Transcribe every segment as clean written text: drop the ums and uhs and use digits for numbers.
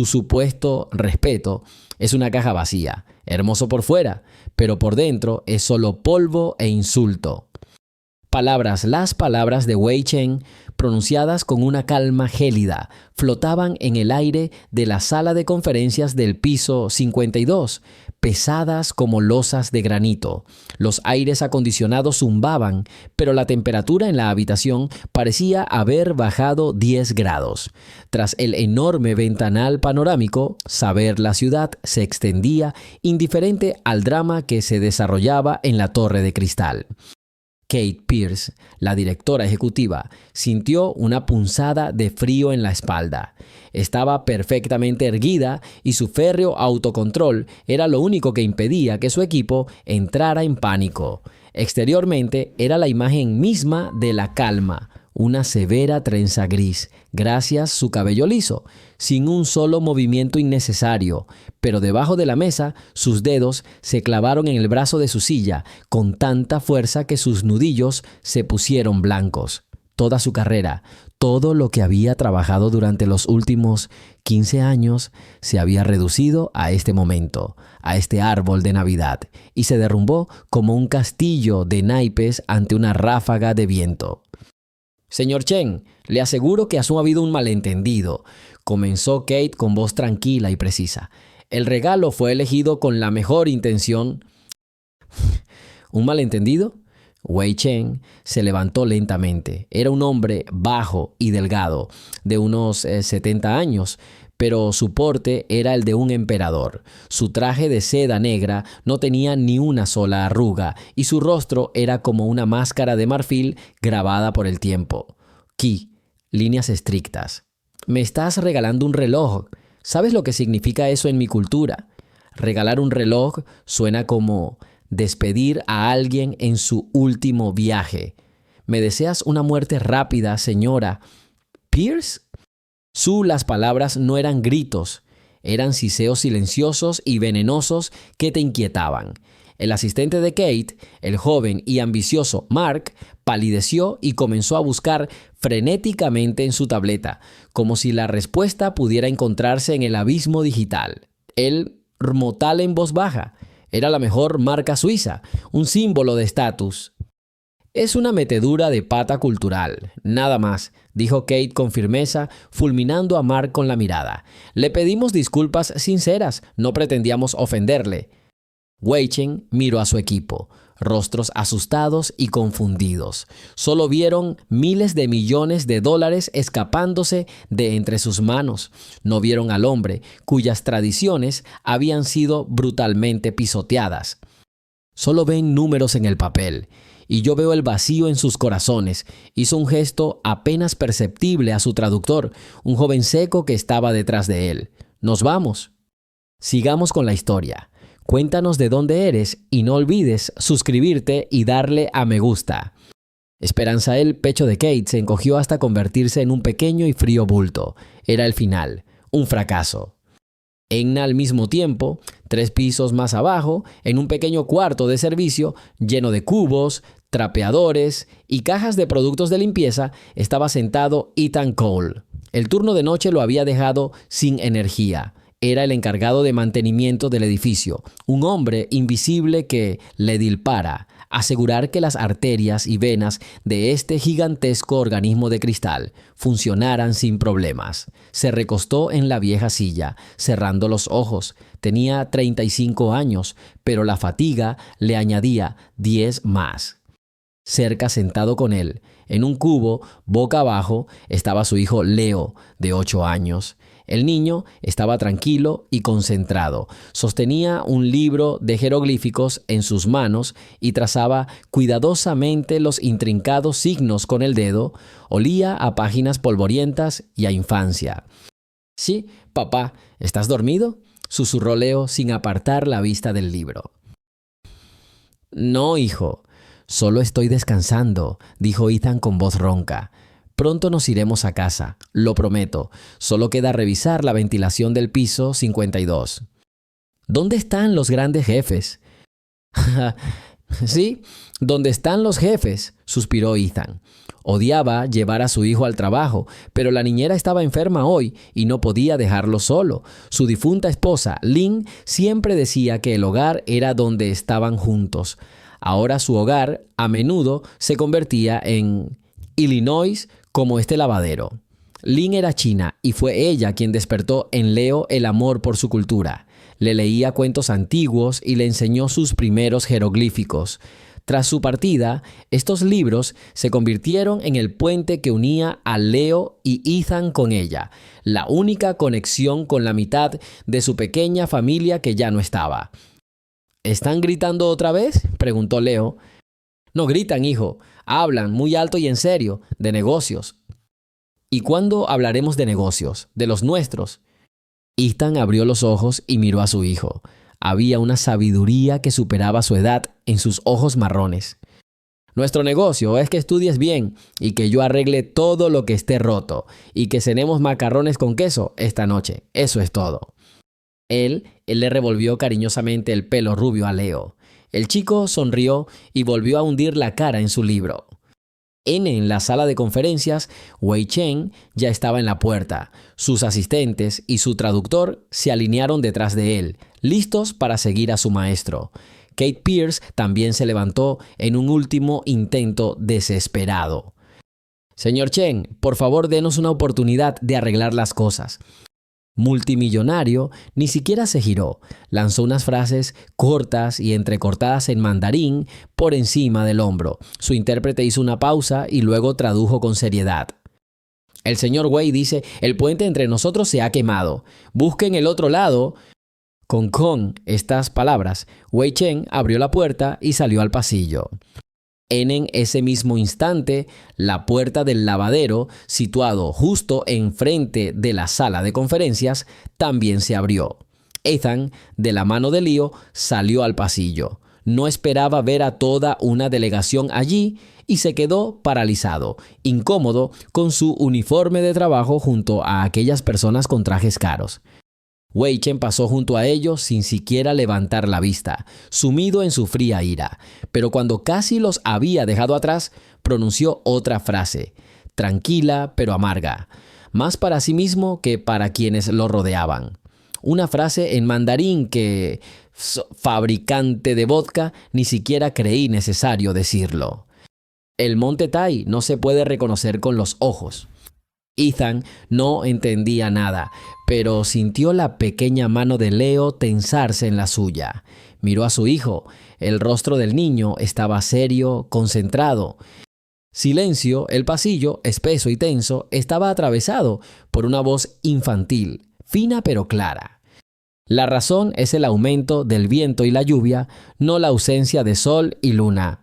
tu supuesto respeto es una caja vacía, hermoso por fuera, pero por dentro es solo polvo e insulto. Las palabras de Wei Chen, pronunciadas con una calma gélida, flotaban en el aire de la sala de conferencias del piso 52, pesadas como losas de granito. Los aires acondicionados zumbaban, pero la temperatura en la habitación parecía haber bajado 10 grados. Tras el enorme ventanal panorámico, saber la ciudad se extendía indiferente al drama que se desarrollaba en la torre de cristal. Kate Pierce, la directora ejecutiva, sintió una punzada de frío en la espalda. Estaba perfectamente erguida y su férreo autocontrol era lo único que impedía que su equipo entrara en pánico. Exteriormente era la imagen misma de la calma, una severa trenza gris, gracias su cabello liso, sin un solo movimiento innecesario, pero debajo de la mesa sus dedos se clavaron en el brazo de su silla con tanta fuerza que sus nudillos se pusieron blancos. Toda su carrera, todo lo que había trabajado durante los últimos 15 años se había reducido a este momento, a este árbol de Navidad, y se derrumbó como un castillo de naipes ante una ráfaga de viento. «Señor Chen, le aseguro que ha habido un malentendido», comenzó Kate con voz tranquila y precisa. «El regalo fue elegido con la mejor intención». ¿Un malentendido? Wei Chen se levantó lentamente. Era un hombre bajo y delgado, de unos 70 años, pero su porte era el de un emperador. Su traje de seda negra no tenía ni una sola arruga y su rostro era como una máscara de marfil grabada por el tiempo. Qi, líneas estrictas. «Me estás regalando un reloj. ¿Sabes lo que significa eso en mi cultura? Regalar un reloj suena como despedir a alguien en su último viaje. ¿Me deseas una muerte rápida, señora Pierce?» Las palabras no eran gritos, eran siseos silenciosos y venenosos que te inquietaban. El asistente de Kate, el joven y ambicioso Mark, palideció y comenzó a buscar frenéticamente en su tableta, como si la respuesta pudiera encontrarse en el abismo digital. Él mortal en voz baja. Era la mejor marca suiza, un símbolo de estatus. «Es una metedura de pata cultural, nada más», dijo Kate con firmeza, fulminando a Mark con la mirada. «Le pedimos disculpas sinceras, no pretendíamos ofenderle». Wei Chen miró a su equipo, rostros asustados y confundidos. Solo vieron miles de millones de dólares escapándose de entre sus manos. No vieron al hombre, cuyas tradiciones habían sido brutalmente pisoteadas. Solo ven números en el papel. Y yo veo el vacío en sus corazones. Hizo un gesto apenas perceptible a su traductor, un joven seco que estaba detrás de él. «Nos vamos». Sigamos con la historia. Cuéntanos de dónde eres y no olvides suscribirte y darle a me gusta. Esperanza, el pecho de Kate se encogió hasta convertirse en un pequeño y frío bulto. Era el final, un fracaso. Enna, al mismo tiempo, 3 pisos más abajo, en un pequeño cuarto de servicio lleno de cubos, trapeadores y cajas de productos de limpieza, estaba sentado Ethan Cole. El turno de noche lo había dejado sin energía. Era el encargado de mantenimiento del edificio, un hombre invisible que le dilpara, asegurar que las arterias y venas de este gigantesco organismo de cristal funcionaran sin problemas. Se recostó en la vieja silla, cerrando los ojos. Tenía 35 años, pero la fatiga le añadía 10 más. Cerca, sentado con él, en un cubo, boca abajo, estaba su hijo Leo, de 8 años. El niño estaba tranquilo y concentrado. Sostenía un libro de jeroglíficos en sus manos y trazaba cuidadosamente los intrincados signos con el dedo. Olía a páginas polvorientas y a infancia. «Sí, papá, ¿estás dormido?», susurró Leo sin apartar la vista del libro. «No, hijo, solo estoy descansando», dijo Ethan con voz ronca. «Pronto nos iremos a casa, lo prometo. Solo queda revisar la ventilación del piso 52. ¿Dónde están los grandes jefes?» «Sí, ¿dónde están los jefes?», suspiró Ethan. Odiaba llevar a su hijo al trabajo, pero la niñera estaba enferma hoy y no podía dejarlo solo. Su difunta esposa, Lynn, siempre decía que el hogar era donde estaban juntos. Ahora su hogar, a menudo, se convertía en Illinois como este lavadero. Lynn era china y fue ella quien despertó en Leo el amor por su cultura. Le leía cuentos antiguos y le enseñó sus primeros jeroglíficos. Tras su partida, estos libros se convirtieron en el puente que unía a Leo y Ethan con ella, la única conexión con la mitad de su pequeña familia que ya no estaba. ¿Están gritando otra vez?, preguntó Leo. No gritan, hijo. Hablan muy alto y en serio, de negocios. ¿Y cuándo hablaremos de negocios? ¿De los nuestros? Ethan abrió los ojos y miró a su hijo. Había una sabiduría que superaba su edad en sus ojos marrones. Nuestro negocio es que estudies bien y que yo arregle todo lo que esté roto y que cenemos macarrones con queso esta noche. Eso es todo. Él le revolvió cariñosamente el pelo rubio a Leo. El chico sonrió y volvió a hundir la cara en su libro. En la sala de conferencias, Wei Chen ya estaba en la puerta. Sus asistentes y su traductor se alinearon detrás de él, listos para seguir a su maestro. Kate Pierce también se levantó en un último intento desesperado. Señor Chen, por favor, denos una oportunidad de arreglar las cosas. Multimillonario ni siquiera se giró. Lanzó unas frases cortas y entrecortadas en mandarín por encima del hombro. Su intérprete hizo una pausa y luego tradujo con seriedad. El señor Wei dice, el puente entre nosotros se ha quemado. Busquen el otro lado. Con estas palabras, Wei Chen abrió la puerta y salió al pasillo. En ese mismo instante, la puerta del lavadero, situado justo enfrente de la sala de conferencias, también se abrió. Ethan, de la mano de Leo, salió al pasillo. No esperaba ver a toda una delegación allí y se quedó paralizado, incómodo con su uniforme de trabajo junto a aquellas personas con trajes caros. Wei Chen pasó junto a ellos sin siquiera levantar la vista, sumido en su fría ira. Pero cuando casi los había dejado atrás, pronunció otra frase, tranquila pero amarga, más para sí mismo que para quienes lo rodeaban. Una frase en mandarín que, fabricante de vodka, ni siquiera creí necesario decirlo. El monte Tai no se puede reconocer con los ojos. Ethan no entendía nada, pero sintió la pequeña mano de Leo tensarse en la suya. Miró a su hijo. El rostro del niño estaba serio, concentrado. Silencio, el pasillo, espeso y tenso, estaba atravesado por una voz infantil, fina pero clara. La razón es el aumento del viento y la lluvia, no la ausencia de sol y luna.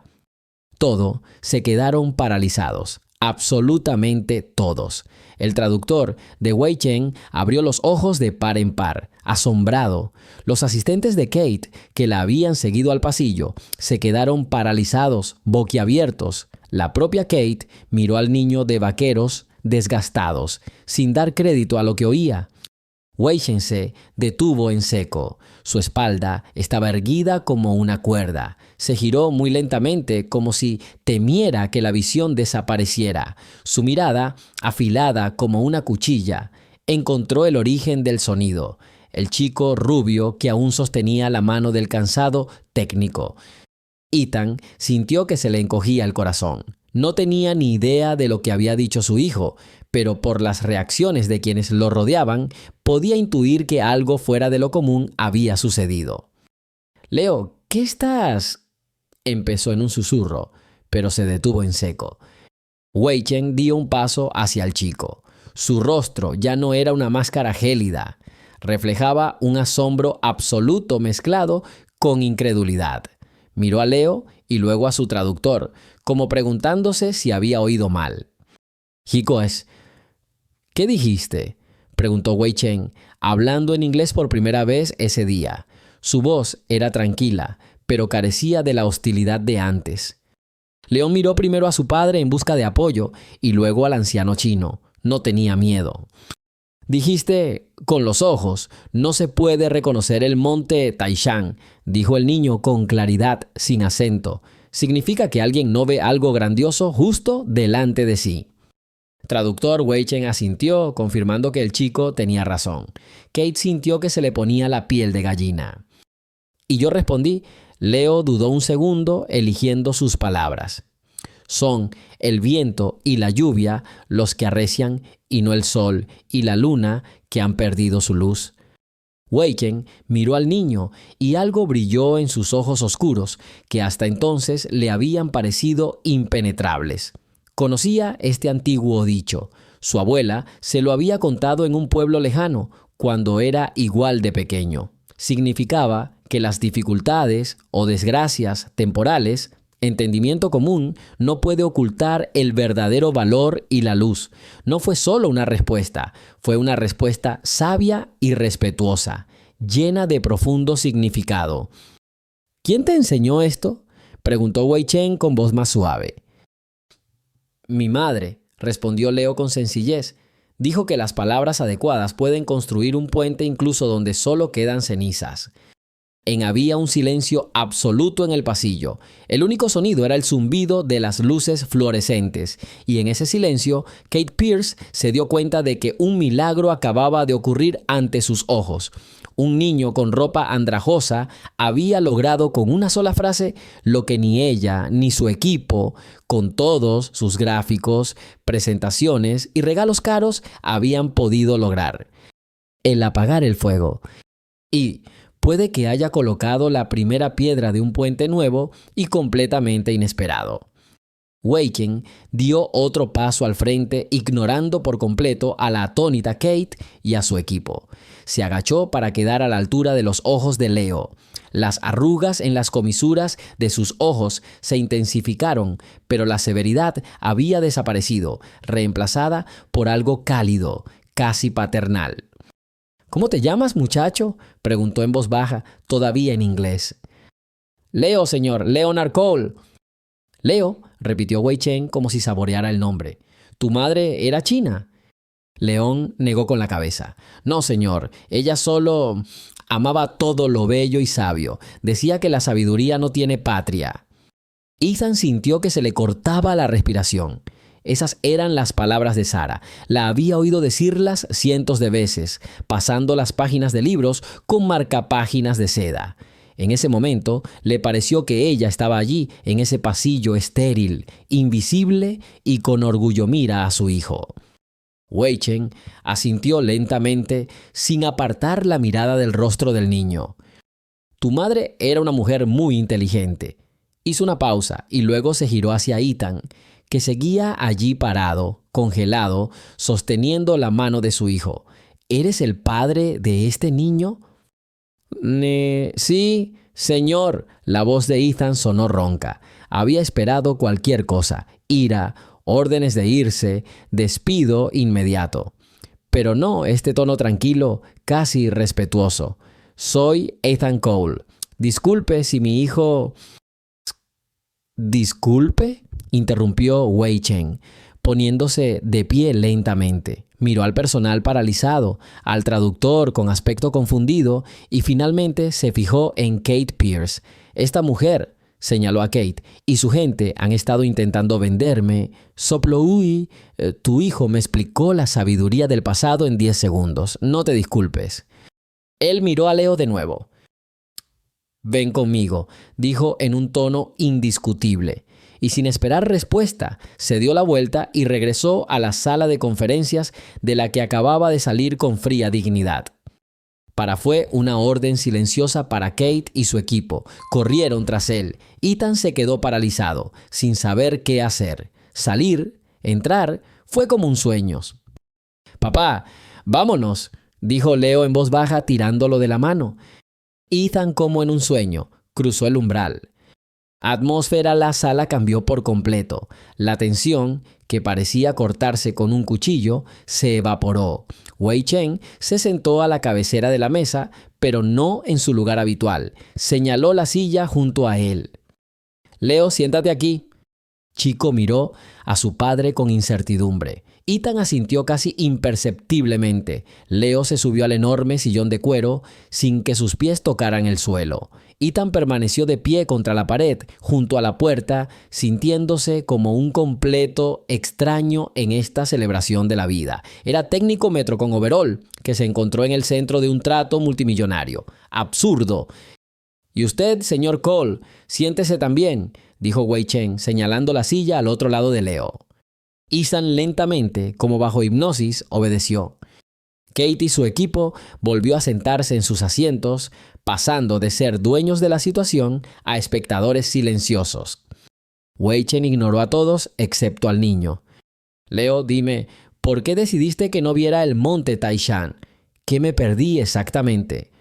Todo se quedaron paralizados. Absolutamente todos. El traductor de Wei Chen abrió los ojos de par en par, asombrado. Los asistentes de Kate, que la habían seguido al pasillo, se quedaron paralizados, boquiabiertos. La propia Kate miró al niño de vaqueros desgastados, sin dar crédito a lo que oía. Wei Chen se detuvo en seco. Su espalda estaba erguida como una cuerda. Se giró muy lentamente, como si temiera que la visión desapareciera. Su mirada, afilada como una cuchilla, encontró el origen del sonido. El chico rubio que aún sostenía la mano del cansado técnico. Ethan sintió que se le encogía el corazón. No tenía ni idea de lo que había dicho su hijo, pero por las reacciones de quienes lo rodeaban, podía intuir que algo fuera de lo común había sucedido. «Leo, ¿qué estás...?» empezó en un susurro, pero se detuvo en seco. Wei Chen dio un paso hacia el chico. Su rostro ya no era una máscara gélida. Reflejaba un asombro absoluto mezclado con incredulidad. Miró a Leo y luego a su traductor, como preguntándose si había oído mal. «Hikoes, ¿qué dijiste?», preguntó Wei Chen, hablando en inglés por primera vez ese día. Su voz era tranquila, pero carecía de la hostilidad de antes. León miró primero a su padre en busca de apoyo y luego al anciano chino. No tenía miedo. «Dijiste con los ojos, no se puede reconocer el monte Taishan», dijo el niño con claridad, sin acento. significa que alguien no ve algo grandioso justo delante de sí. Traductor Wei Chen asintió, confirmando que el chico tenía razón. Kate sintió que se le ponía la piel de gallina. Y yo respondí. Leo dudó un segundo, eligiendo sus palabras. Son el viento y la lluvia los que arrecian, y no el sol y la luna que han perdido su luz. Wei Chen miró al niño y algo brilló en sus ojos oscuros, que hasta entonces le habían parecido impenetrables. Conocía este antiguo dicho. Su abuela se lo había contado en un pueblo lejano, cuando era igual de pequeño. Significaba que las dificultades o desgracias temporales, entendimiento común, no puede ocultar el verdadero valor y la luz. No fue solo una respuesta, fue una respuesta sabia y respetuosa, llena de profundo significado. ¿Quién te enseñó esto?, preguntó Wei Chen con voz más suave. Mi madre, respondió Leo con sencillez. Dijo que las palabras adecuadas pueden construir un puente incluso donde solo quedan cenizas. Había un silencio absoluto en el pasillo. El único sonido era el zumbido de las luces fluorescentes. Y en ese silencio, Kate Pierce se dio cuenta de que un milagro acababa de ocurrir ante sus ojos. Un niño con ropa andrajosa había logrado con una sola frase lo que ni ella ni su equipo, con todos sus gráficos, presentaciones y regalos caros, habían podido lograr: el apagar el fuego. Y puede que haya colocado la primera piedra de un puente nuevo y completamente inesperado. Wei Chen dio otro paso al frente, ignorando por completo a la atónita Kate y a su equipo. Se agachó para quedar a la altura de los ojos de Leo. Las arrugas en las comisuras de sus ojos se intensificaron, pero la severidad había desaparecido, reemplazada por algo cálido, casi paternal. ¿Cómo te llamas, muchacho?, preguntó en voz baja, todavía en inglés. Leo, señor, Leonard Cole. Leo, repitió Wei Chen como si saboreara el nombre. ¿Tu madre era china? León negó con la cabeza. No, señor, ella solo amaba todo lo bello y sabio. Decía que la sabiduría no tiene patria. Ethan sintió que se le cortaba la respiración. Esas eran las palabras de Sara. La había oído decirlas cientos de veces, pasando las páginas de libros con marcapáginas de seda. En ese momento le pareció que ella estaba allí, en ese pasillo estéril, invisible, y con orgullo mira a su hijo. Wei Chen asintió lentamente, sin apartar la mirada del rostro del niño. Tu madre era una mujer muy inteligente. Hizo una pausa y luego se giró hacia Ethan, que seguía allí parado, congelado, sosteniendo la mano de su hijo. ¿Eres el padre de este niño? Sí, señor. La voz de Ethan sonó ronca. Había esperado cualquier cosa: ira, órdenes de irse, despido inmediato. Pero no este tono tranquilo, casi respetuoso. Soy Ethan Cole. Disculpe si mi hijo... ¿Disculpe?, interrumpió Wei Chen, poniéndose de pie lentamente. Miró al personal paralizado, al traductor con aspecto confundido y finalmente se fijó en Kate Pierce. Esta mujer, señaló a Kate, y su gente han estado intentando venderme. Soploui, tu hijo me explicó la sabiduría del pasado en 10 segundos. No te disculpes. Él miró a Leo de nuevo. Ven conmigo, dijo en un tono indiscutible. Y sin esperar respuesta, se dio la vuelta y regresó a la sala de conferencias de la que acababa de salir con fría dignidad. Fue una orden silenciosa para Kate y su equipo. Corrieron tras él. Ethan se quedó paralizado, sin saber qué hacer. Salir, entrar, fue como un sueño. Papá, vámonos, dijo Leo en voz baja, tirándolo de la mano. Ethan, como en un sueño, cruzó el umbral. Atmósfera la sala cambió por completo. La tensión, que parecía cortarse con un cuchillo, se evaporó. Wei Chen se sentó a la cabecera de la mesa, pero no en su lugar habitual. Señaló la silla junto a él. Leo, siéntate aquí. Chico miró a su padre con incertidumbre Ethan asintió casi imperceptiblemente. Leo se subió al enorme sillón de cuero sin que sus pies tocaran el suelo. Ethan permaneció de pie contra la pared, junto a la puerta, sintiéndose como un completo extraño en esta celebración de la vida. Era técnico metro con overol, que se encontró en el centro de un trato multimillonario. ¡Absurdo! «Y usted, señor Cole, siéntese también», dijo Wei Chen, señalando la silla al otro lado de Leo. Ethan lentamente, como bajo hipnosis, obedeció. Kate y su equipo volvió a sentarse en sus asientos, pasando de ser dueños de la situación a espectadores silenciosos. Wei Chen ignoró a todos excepto al niño. «Leo, dime, ¿por qué decidiste que no viera el monte Taishan? ¿Qué me perdí exactamente?»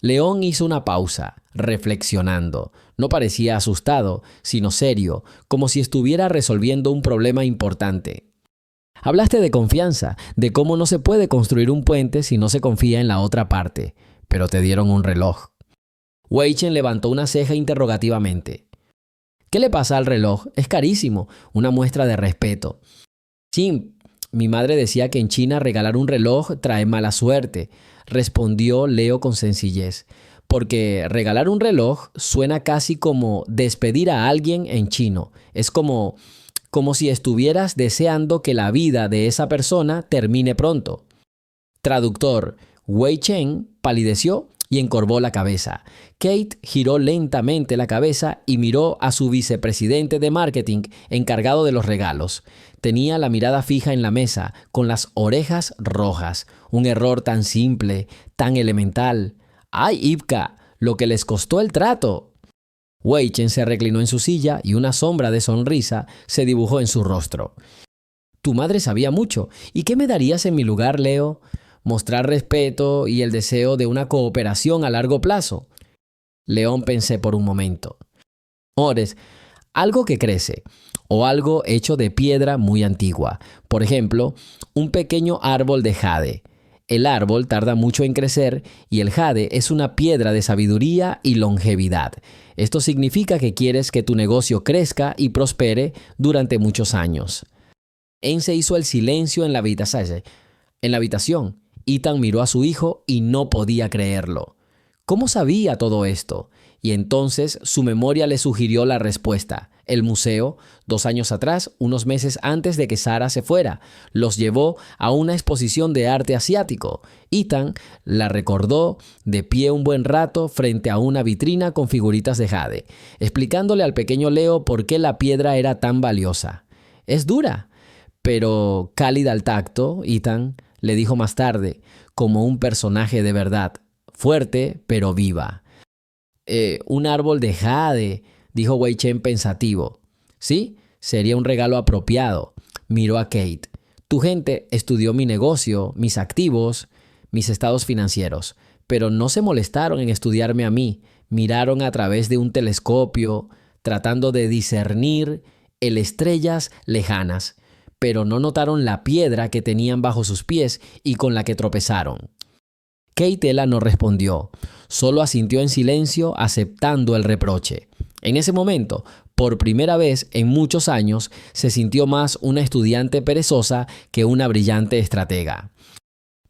León hizo una pausa, reflexionando. No parecía asustado, sino serio, como si estuviera resolviendo un problema importante. «Hablaste de confianza, de cómo no se puede construir un puente si no se confía en la otra parte, pero te dieron un reloj». Wei Chen levantó una ceja interrogativamente. «¿Qué le pasa al reloj? Es carísimo, una muestra de respeto». «Sí, mi madre decía que en China regalar un reloj trae mala suerte», respondió Leo con sencillez, «porque regalar un reloj suena casi como despedir a alguien en chino. Es como si estuvieras deseando que la vida de esa persona termine pronto». Traductor: Wei Chen palideció y encorvó la cabeza. Kate giró lentamente la cabeza y miró a su vicepresidente de marketing encargado de los regalos. Tenía la mirada fija en la mesa, con las orejas rojas. Un error tan simple, tan elemental. ¡Ay, Ipka! ¡Lo que les costó el trato! Wei Chen se reclinó en su silla y una sombra de sonrisa se dibujó en su rostro. «Tu madre sabía mucho. ¿Y qué me darías en mi lugar, Leo? Mostrar respeto y el deseo de una cooperación a largo plazo». León pensé por un momento. «Ores, algo que crece, o algo hecho de piedra muy antigua. Por ejemplo, un pequeño árbol de jade. El árbol tarda mucho en crecer y el jade es una piedra de sabiduría y longevidad. Esto significa que quieres que tu negocio crezca y prospere durante muchos años». Se hizo el silencio en la habitación. Ethan miró a su hijo y no podía creerlo. ¿Cómo sabía todo esto? Y entonces su memoria le sugirió la respuesta. El museo, 2 años atrás, unos meses antes de que Sara se fuera, los llevó a una exposición de arte asiático. Ethan la recordó de pie un buen rato frente a una vitrina con figuritas de jade, explicándole al pequeño Leo por qué la piedra era tan valiosa. «Es dura, pero cálida al tacto», Ethan le dijo más tarde, como un personaje de verdad. «Fuerte, pero viva». Un árbol de jade», dijo Wei Chen pensativo. «Sí, sería un regalo apropiado». Miró a Kate. «Tu gente estudió mi negocio, mis activos, mis estados financieros, pero no se molestaron en estudiarme a mí. Miraron a través de un telescopio, tratando de discernir estrellas lejanas, pero no notaron la piedra que tenían bajo sus pies y con la que tropezaron». Kate no respondió, solo asintió en silencio aceptando el reproche. En ese momento, por primera vez en muchos años, se sintió más una estudiante perezosa que una brillante estratega.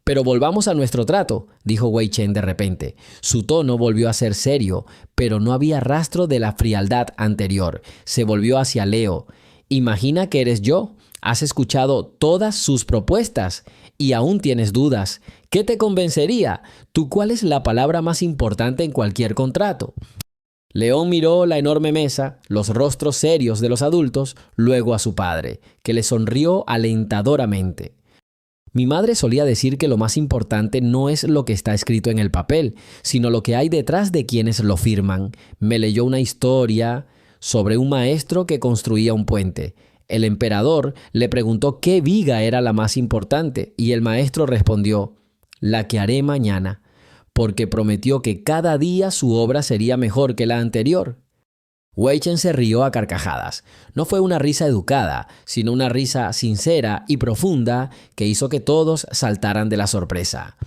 «Pero volvamos a nuestro trato», dijo Wei Chen de repente. Su tono volvió a ser serio, pero no había rastro de la frialdad anterior. Se volvió hacia Leo. «Imagina que eres yo. Has escuchado todas sus propuestas y aún tienes dudas. ¿Qué te convencería? ¿Tú cuál es la palabra más importante en cualquier contrato?» León miró la enorme mesa, los rostros serios de los adultos, luego a su padre, que le sonrió alentadoramente. «Mi madre solía decir que lo más importante no es lo que está escrito en el papel, sino lo que hay detrás de quienes lo firman. Me leyó una historia sobre un maestro que construía un puente. El emperador le preguntó qué viga era la más importante y el maestro respondió: «La que haré mañana», porque prometió que cada día su obra sería mejor que la anterior. Wei Chen se rió a carcajadas. No fue una risa educada, sino una risa sincera y profunda que hizo que todos saltaran de la sorpresa.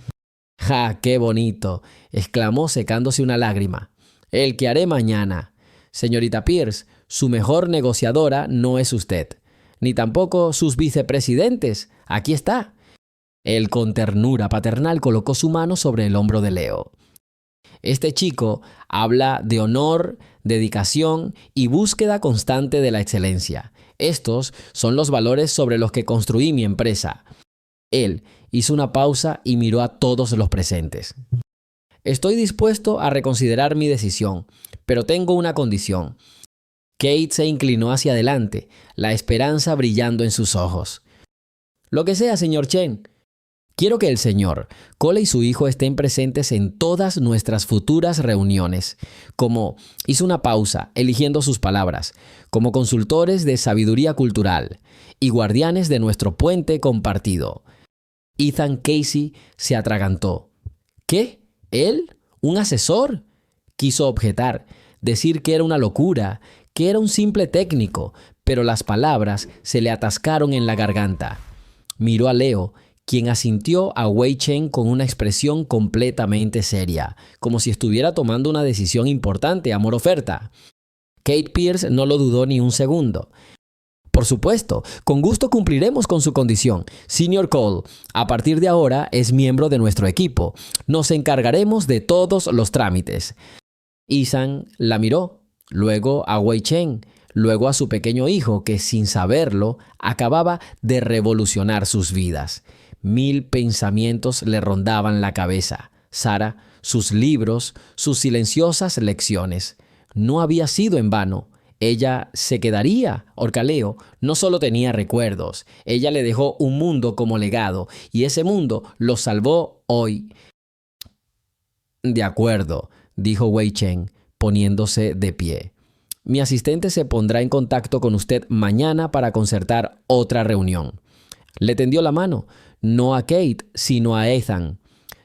«¡Ja, qué bonito!», exclamó secándose una lágrima. «El que haré mañana. Señorita Pierce, su mejor negociadora no es usted. ni tampoco sus vicepresidentes. Aquí está. Él con ternura paternal colocó su mano sobre el hombro de Leo. Este chico habla de honor, dedicación y búsqueda constante de la excelencia. Estos son los valores sobre los que construí mi empresa. Él hizo una pausa y miró a todos los presentes. Estoy dispuesto a reconsiderar mi decisión, pero tengo una condición. Kate se inclinó hacia adelante, la esperanza brillando en sus ojos. Lo que sea, señor Chen. Quiero que el señor Cole y su hijo estén presentes en todas nuestras futuras reuniones, hizo una pausa, eligiendo sus palabras, como consultores de sabiduría cultural y guardianes de nuestro puente compartido. Ethan Casey se atragantó. ¿Qué? ¿Él? ¿Un asesor? Quiso objetar, decir que era una locura, que era un simple técnico, pero las palabras se le atascaron en la garganta. Miró a Leo, quien asintió a Wei Chen con una expresión completamente seria, como si estuviera tomando una decisión importante, amor-oferta. Kate Pierce no lo dudó ni un segundo. Por supuesto, con gusto cumpliremos con su condición. Señor Cole, a partir de ahora es miembro de nuestro equipo. Nos encargaremos de todos los trámites. Ethan la miró, luego a Wei Chen, luego a su pequeño hijo que, sin saberlo, acababa de revolucionar sus vidas. 1000 pensamientos le rondaban la cabeza. Sara, sus libros, sus silenciosas lecciones. No había sido en vano. Ella se quedaría. Orcaleo no solo tenía recuerdos, ella le dejó un mundo como legado, y ese mundo lo salvó hoy. De acuerdo, dijo Wei Chen, poniéndose de pie. Mi asistente se pondrá en contacto con usted mañana para concertar otra reunión. Le tendió la mano, no a Kate, sino a Ethan.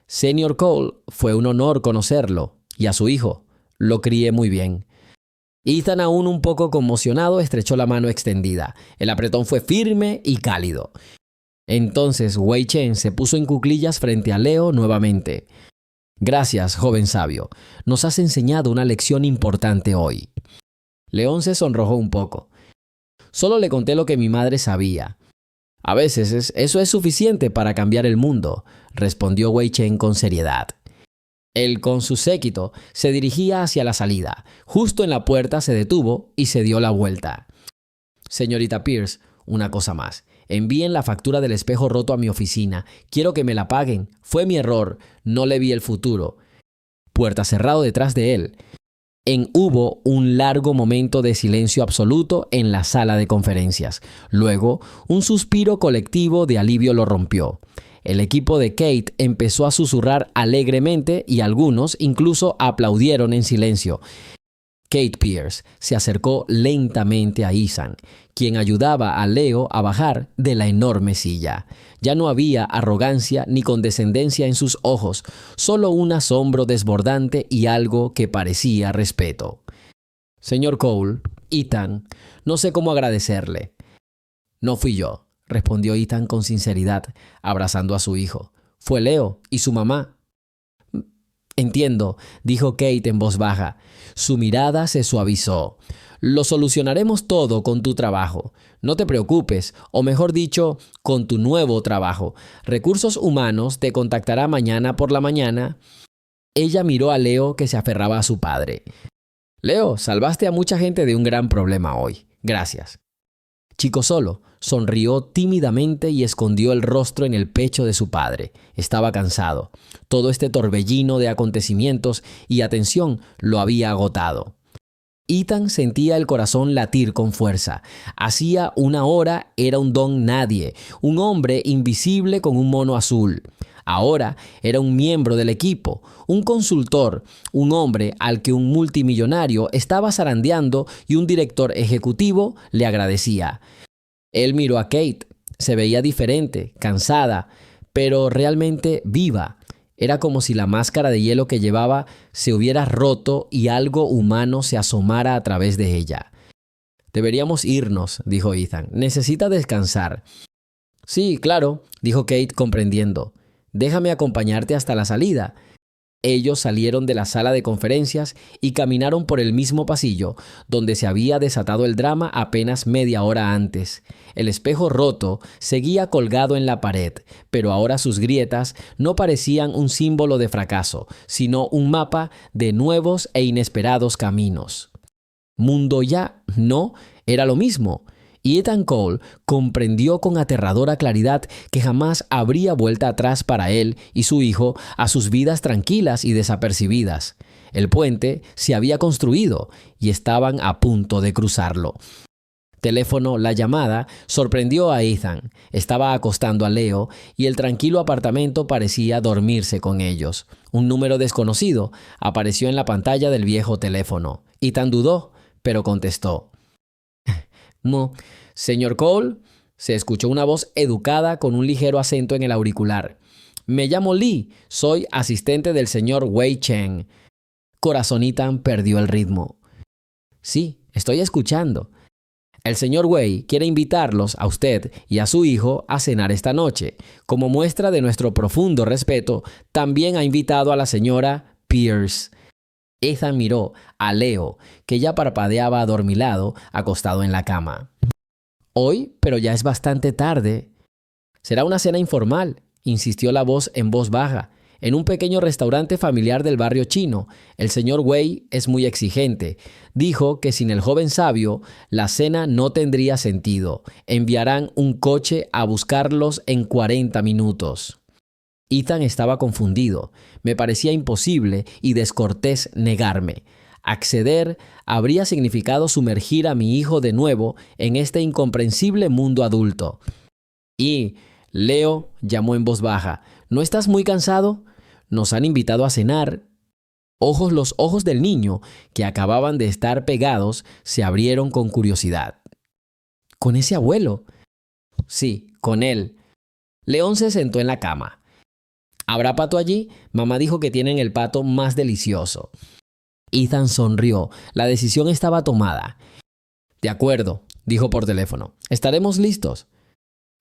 Señor Cole, fue un honor conocerlo, y a su hijo. Lo crié muy bien. Ethan, aún un poco conmocionado, estrechó la mano extendida. El apretón fue firme y cálido. Entonces Wei Chen se puso en cuclillas frente a Leo nuevamente. Gracias, joven sabio. Nos has enseñado una lección importante hoy. León se sonrojó un poco. Solo le conté lo que mi madre sabía. A veces eso es suficiente para cambiar el mundo, respondió Wei Chen con seriedad. Él, con su séquito, se dirigía hacia la salida. Justo en la puerta se detuvo y se dio la vuelta. Señorita Pierce, una cosa más. Envíen la factura del espejo roto a mi oficina. Quiero que me la paguen. Fue mi error. No le vi el futuro. Puerta cerrado detrás de él. Hubo un largo momento de silencio absoluto en la sala de conferencias. Luego, un suspiro colectivo de alivio lo rompió. El equipo de Kate empezó a susurrar alegremente y algunos incluso aplaudieron en silencio. Kate Pierce se acercó lentamente a Ethan, quien ayudaba a Leo a bajar de la enorme silla. Ya no había arrogancia ni condescendencia en sus ojos, solo un asombro desbordante y algo que parecía respeto. Señor Cole, Ethan, no sé cómo agradecerle. No fui yo, respondió Ethan con sinceridad, abrazando a su hijo. Fue Leo y su mamá. Entiendo, dijo Kate en voz baja. Su mirada se suavizó. Lo solucionaremos todo con tu trabajo. No te preocupes, o mejor dicho, con tu nuevo trabajo. Recursos Humanos te contactará mañana por la mañana. Ella miró a Leo, que se aferraba a su padre. Leo, salvaste a mucha gente de un gran problema hoy. Gracias. Chico Solo sonrió tímidamente y escondió el rostro en el pecho de su padre. Estaba cansado. Todo este torbellino de acontecimientos y atención lo había agotado. Ethan sentía el corazón latir con fuerza. Hacía una hora era un don nadie, un hombre invisible con un mono azul. Ahora era un miembro del equipo, un consultor, un hombre al que un multimillonario estaba zarandeando y un director ejecutivo le agradecía. Él miró a Kate. Se veía diferente, cansada, pero realmente viva. Era como si la máscara de hielo que llevaba se hubiera roto y algo humano se asomara a través de ella. Deberíamos irnos, dijo Ethan. Necesita descansar. Sí, claro, dijo Kate comprendiendo. Déjame acompañarte hasta la salida. Ellos salieron de la sala de conferencias y caminaron por el mismo pasillo donde se había desatado el drama apenas media hora antes. El espejo roto seguía colgado en la pared, pero ahora sus grietas no parecían un símbolo de fracaso, sino un mapa de nuevos e inesperados caminos. Mundo ya no era lo mismo. Y Ethan Cole comprendió con aterradora claridad que jamás habría vuelta atrás para él y su hijo a sus vidas tranquilas y desapercibidas. El puente se había construido y estaban a punto de cruzarlo. La llamada sorprendió a Ethan. Estaba acostando a Leo y el tranquilo apartamento parecía dormirse con ellos. Un número desconocido apareció en la pantalla del viejo teléfono. Ethan dudó, pero contestó. No, señor Cole, se escuchó una voz educada con un ligero acento en el auricular. Me llamo Lee, soy asistente del señor Wei Chen. Corazón Ethan perdió el ritmo. Sí, estoy escuchando. El señor Wei quiere invitarlos a usted y a su hijo a cenar esta noche. Como muestra de nuestro profundo respeto, también ha invitado a la señora Pierce. Ethan miró a Leo, que ya parpadeaba adormilado, acostado en la cama. Hoy, pero ya es bastante tarde. Será una cena informal, insistió la voz en voz baja. En un pequeño restaurante familiar del barrio chino, el señor Wei es muy exigente. Dijo que sin el joven sabio, la cena no tendría sentido. Enviarán un coche a buscarlos en 40 minutos. Ethan estaba confundido. Me parecía imposible y descortés negarme. Acceder habría significado sumergir a mi hijo de nuevo en este incomprensible mundo adulto. Y Leo llamó en voz baja. ¿No estás muy cansado? Nos han invitado a cenar. Los ojos del niño, que acababan de estar pegados, se abrieron con curiosidad. ¿Con ese abuelo? Sí, con él. León se sentó en la cama. ¿Habrá pato allí? Mamá dijo que tienen el pato más delicioso. Ethan sonrió. La decisión estaba tomada. De acuerdo, dijo por teléfono. ¿Estaremos listos?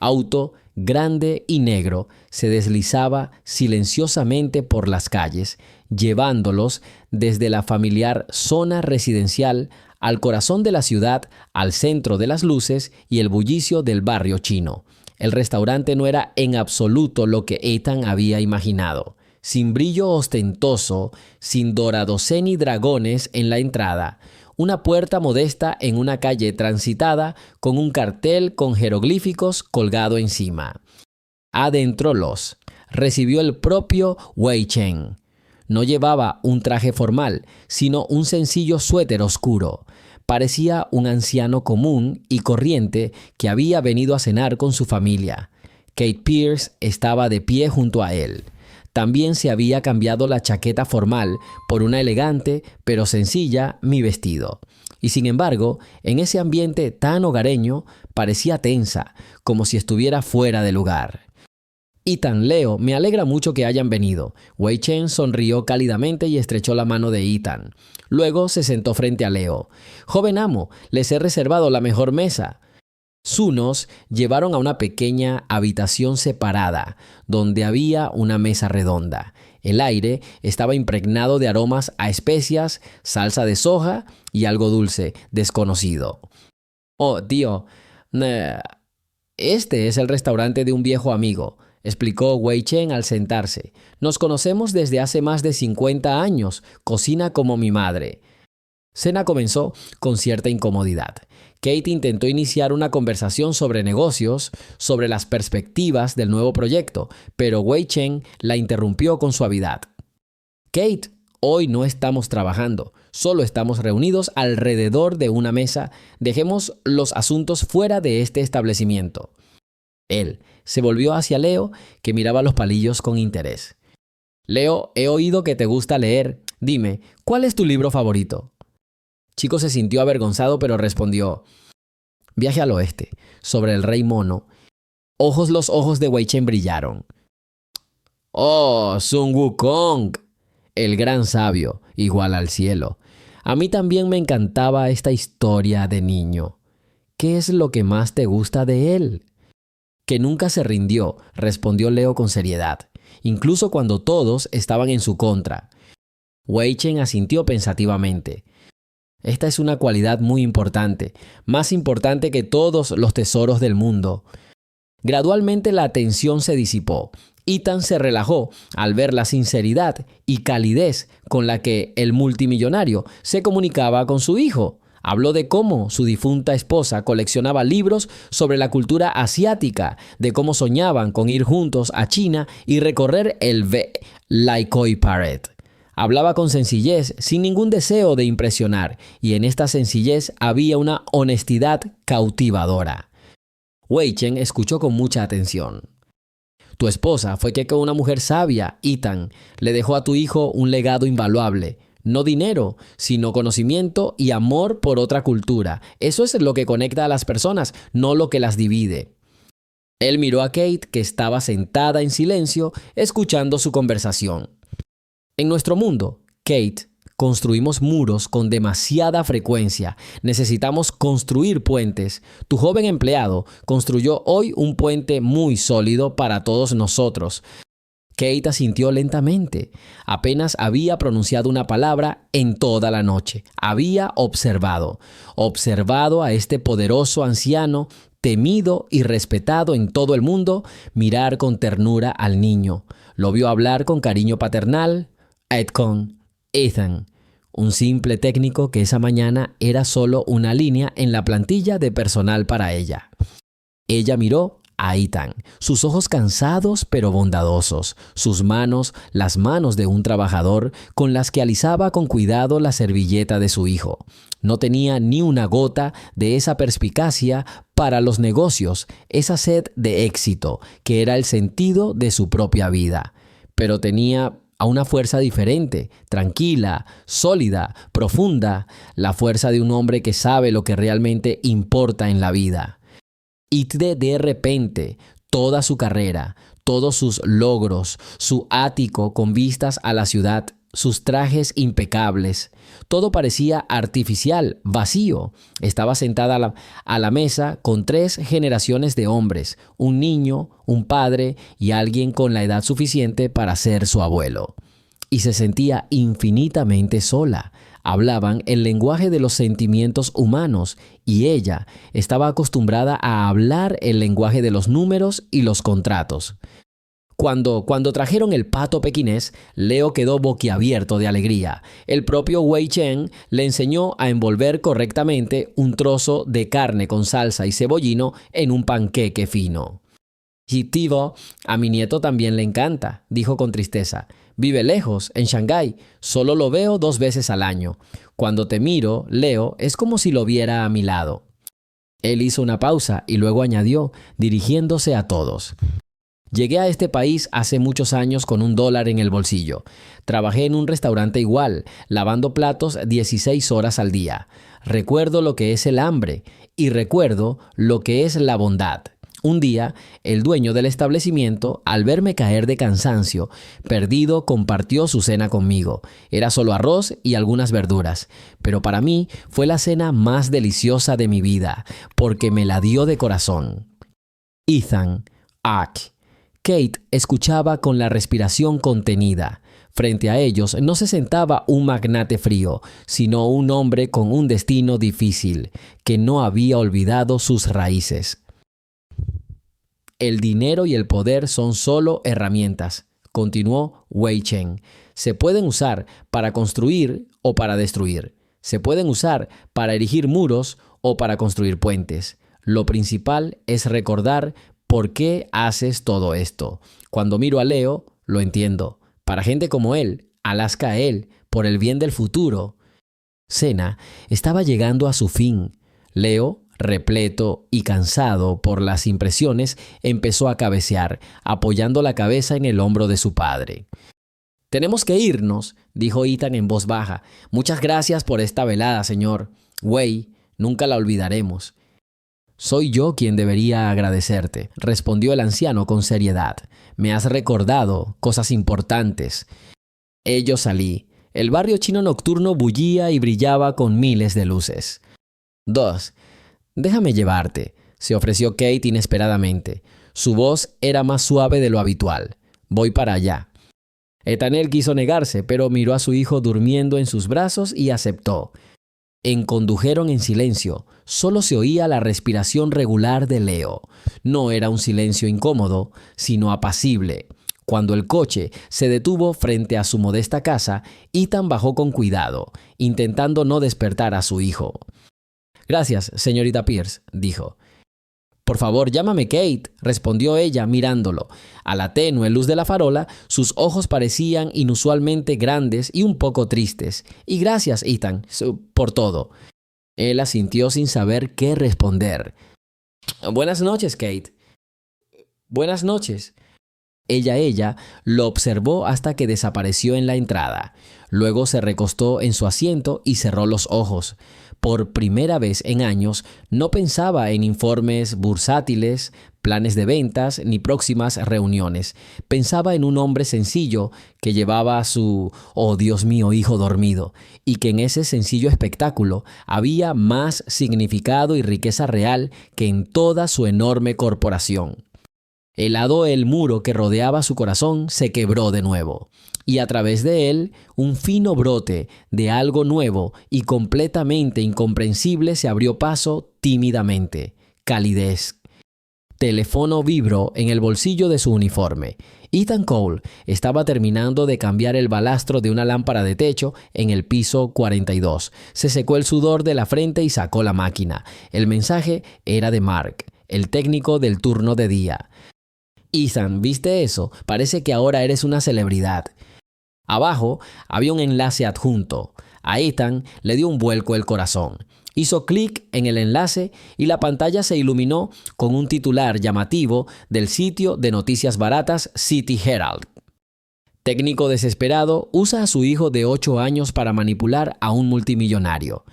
Auto, grande y negro, se deslizaba silenciosamente por las calles, llevándolos desde la familiar zona residencial al corazón de la ciudad, al centro de las luces y el bullicio del barrio chino. El restaurante no era en absoluto lo que Ethan había imaginado. Sin brillo ostentoso, sin doradosé ni dragones en la entrada, una puerta modesta en una calle transitada con un cartel con jeroglíficos colgado encima. Adentro recibió el propio Wei Chen. No llevaba un traje formal, sino un sencillo suéter oscuro. Parecía un anciano común y corriente que había venido a cenar con su familia. Kate Pierce estaba de pie junto a él. También se había cambiado la chaqueta formal por una elegante pero sencilla mi vestido. Y sin embargo, en ese ambiente tan hogareño, parecía tensa, como si estuviera fuera de lugar. Ethan, Leo, me alegra mucho que hayan venido. Wei Chen sonrió cálidamente y estrechó la mano de Ethan. Luego se sentó frente a Leo. Joven amo, les he reservado la mejor mesa. Nos llevaron a una pequeña habitación separada, donde había una mesa redonda. El aire estaba impregnado de aromas a especias, salsa de soja y algo dulce, desconocido. Oh, tío, este es el restaurante de un viejo amigo, explicó Wei Chen al sentarse. Nos conocemos desde hace más de 50 años, cocina como mi madre. Cena comenzó con cierta incomodidad. Kate intentó iniciar una conversación sobre negocios, sobre las perspectivas del nuevo proyecto, pero Wei Chen la interrumpió con suavidad. Kate, hoy no estamos trabajando, solo estamos reunidos alrededor de una mesa. Dejemos los asuntos fuera de este establecimiento. Él se volvió hacia Leo, que miraba los palillos con interés. Leo, he oído que te gusta leer. Dime, ¿cuál es tu libro favorito? Chico se sintió avergonzado, pero respondió: Viaje al oeste, sobre el rey mono. Los ojos de Wei Chen brillaron. Oh, Sun Wukong, el gran sabio, igual al cielo. A mí también me encantaba esta historia de niño. ¿Qué es lo que más te gusta de él? Que nunca se rindió, respondió Leo con seriedad. incluso cuando todos estaban en su contra. Wei Chen asintió pensativamente. Esta es una cualidad muy importante, más importante que todos los tesoros del mundo. Gradualmente la tensión se disipó. Ethan se relajó al ver la sinceridad y calidez con la que el multimillonario se comunicaba con su hijo. Habló de cómo su difunta esposa coleccionaba libros sobre la cultura asiática, de cómo soñaban con ir juntos a China y recorrer el Laikoi Parade. Hablaba con sencillez, sin ningún deseo de impresionar, y en esta sencillez había una honestidad cautivadora. Wei Chen escuchó con mucha atención. Tu esposa fue que con una mujer sabia, Ethan, le dejó a tu hijo un legado invaluable. No dinero, sino conocimiento y amor por otra cultura. Eso es lo que conecta a las personas, no lo que las divide. Él miró a Kate, que estaba sentada en silencio, escuchando su conversación. En nuestro mundo, Kate, construimos muros con demasiada frecuencia. Necesitamos construir puentes. Tu joven empleado construyó hoy un puente muy sólido para todos nosotros. Kate asintió lentamente. Apenas había pronunciado una palabra en toda la noche. Había observado a este poderoso anciano, temido y respetado en todo el mundo, mirar con ternura al niño. Lo vio hablar con cariño paternal. Ethan, un simple técnico que esa mañana era solo una línea en la plantilla de personal para ella. Ella miró a Ethan, sus ojos cansados pero bondadosos, sus manos, las manos de un trabajador con las que alisaba con cuidado la servilleta de su hijo. No tenía ni una gota de esa perspicacia para los negocios, esa sed de éxito que era el sentido de su propia vida, pero tenía a una fuerza diferente, tranquila, sólida, profunda, la fuerza de un hombre que sabe lo que realmente importa en la vida. Y de repente, toda su carrera, todos sus logros, su ático con vistas a la ciudad, sus trajes impecables, todo parecía artificial, vacío. Estaba sentada a la mesa con 3 generaciones de hombres, un niño, un padre y alguien con la edad suficiente para ser su abuelo. Y se sentía infinitamente sola. Hablaban el lenguaje de los sentimientos humanos y ella estaba acostumbrada a hablar el lenguaje de los números y los contratos. Cuando trajeron el pato pequinés, Leo quedó boquiabierto de alegría. El propio Wei Chen le enseñó a envolver correctamente un trozo de carne con salsa y cebollino en un panqueque fino. Y Tivo, a mi nieto también le encanta, dijo con tristeza. Vive lejos, en Shanghái, solo lo veo 2 veces al año. Cuando te miro, Leo, es como si lo viera a mi lado. Él hizo una pausa y luego añadió, dirigiéndose a todos. Llegué a este país hace muchos años con $1 en el bolsillo. Trabajé en un restaurante igual, lavando platos 16 horas al día. Recuerdo lo que es el hambre y recuerdo lo que es la bondad. Un día, el dueño del establecimiento, al verme caer de cansancio, perdido, compartió su cena conmigo. Era solo arroz y algunas verduras, pero para mí fue la cena más deliciosa de mi vida, porque me la dio de corazón. Ethan, Kate escuchaba con la respiración contenida. Frente a ellos no se sentaba un magnate frío, sino un hombre con un destino difícil, que no había olvidado sus raíces. El dinero y el poder son solo herramientas, continuó Wei Chen. Se pueden usar para construir o para destruir. Se pueden usar para erigir muros o para construir puentes. Lo principal es recordar por qué haces todo esto. Cuando miro a Leo, lo entiendo. Para gente como él, Alaska a él, por el bien del futuro. Cena estaba llegando a su fin. Leo, repleto y cansado por las impresiones, empezó a cabecear, apoyando la cabeza en el hombro de su padre. «Tenemos que irnos», dijo Ethan en voz baja. «Muchas gracias por esta velada, señor. Wei, nunca la olvidaremos». «Soy yo quien debería agradecerte», respondió el anciano con seriedad. «Me has recordado cosas importantes». Yo salí. El barrio chino nocturno bullía y brillaba con miles de luces. 2. «Déjame llevarte», se ofreció Kate inesperadamente. Su voz era más suave de lo habitual. Voy para allá. Ethanel quiso negarse, pero miró a su hijo durmiendo en sus brazos y aceptó. Condujeron en silencio. Solo se oía la respiración regular de Leo. No era un silencio incómodo, sino apacible. Cuando el coche se detuvo frente a su modesta casa, Ethan bajó con cuidado, intentando no despertar a su hijo. «Gracias, señorita Pierce», dijo. «Por favor, llámame Kate», respondió ella mirándolo. A la tenue luz de la farola, sus ojos parecían inusualmente grandes y un poco tristes. «Y gracias, Ethan, por todo». Él asintió sin saber qué responder. «Buenas noches, Kate». «Buenas noches». Ella lo observó hasta que desapareció en la entrada. Luego se recostó en su asiento y cerró los ojos. Por primera vez en años, no pensaba en informes bursátiles, planes de ventas ni próximas reuniones. Pensaba en un hombre sencillo que llevaba a su, oh Dios mío, hijo dormido, y que en ese sencillo espectáculo había más significado y riqueza real que en toda su enorme corporación. Helado el muro que rodeaba su corazón se quebró de nuevo, y a través de él un fino brote de algo nuevo y completamente incomprensible se abrió paso tímidamente. Calidez. Teléfono vibró en el bolsillo de su uniforme. Ethan Cole estaba terminando de cambiar el balastro de una lámpara de techo en el piso 42. Se secó el sudor de la frente y sacó la máquina. El mensaje era de Mark, el técnico del turno de día. «Ethan, ¿viste eso? Parece que ahora eres una celebridad». Abajo había un enlace adjunto. A Ethan le dio un vuelco el corazón. Hizo clic en el enlace y la pantalla se iluminó con un titular llamativo del sitio de noticias baratas City Herald. Técnico desesperado usa a su hijo de 8 años para manipular a un multimillonario.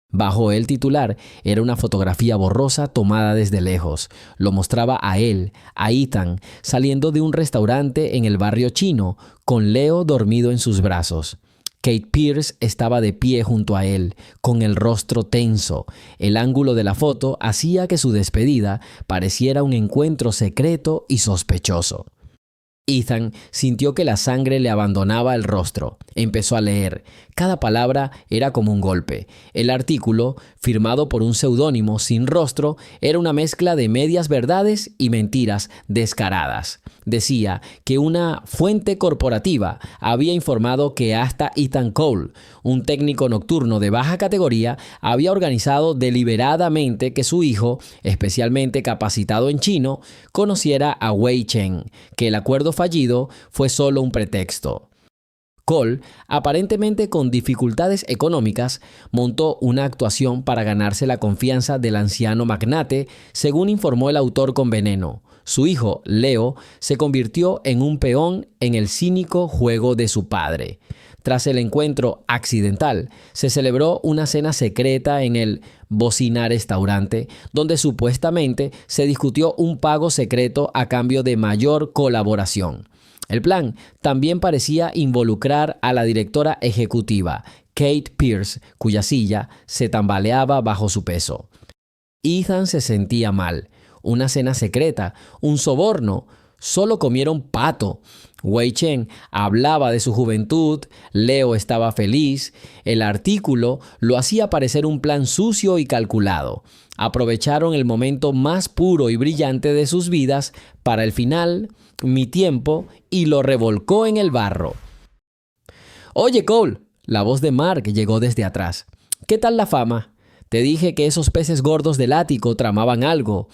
Bajo el titular era una fotografía borrosa tomada desde lejos. Lo mostraba a él, a Ethan, saliendo de un restaurante en el barrio chino, con Leo dormido en sus brazos. Kate Pierce estaba de pie junto a él, con el rostro tenso. El ángulo de la foto hacía que su despedida pareciera un encuentro secreto y sospechoso. Ethan sintió que la sangre le abandonaba el rostro. Empezó a leer. Cada palabra era como un golpe. El artículo, firmado por un seudónimo sin rostro, era una mezcla de medias verdades y mentiras descaradas. Decía que una fuente corporativa había informado que hasta Ethan Cole, un técnico nocturno de baja categoría, había organizado deliberadamente que su hijo, especialmente capacitado en chino, conociera a Wei Chen, que el acuerdo fallido fue solo un pretexto. Cole, aparentemente con dificultades económicas, montó una actuación para ganarse la confianza del anciano magnate, según informó el autor con veneno. Su hijo, Leo, se convirtió en un peón en el cínico juego de su padre. Tras el encuentro accidental, se celebró una cena secreta en el Bocina Restaurante, donde supuestamente se discutió un pago secreto a cambio de mayor colaboración. El plan también parecía involucrar a la directora ejecutiva, Kate Pierce, cuya silla se tambaleaba bajo su peso. Ethan se sentía mal. Una cena secreta, un soborno. Solo comieron pato. Wei Chen hablaba de su juventud, Leo estaba feliz. El artículo lo hacía parecer un plan sucio y calculado. Aprovecharon el momento más puro y brillante de sus vidas para el final, mi tiempo, y lo revolcó en el barro. «Oye, Cole», la voz de Mark llegó desde atrás. «¿Qué tal la fama? Te dije que esos peces gordos del ático tramaban algo».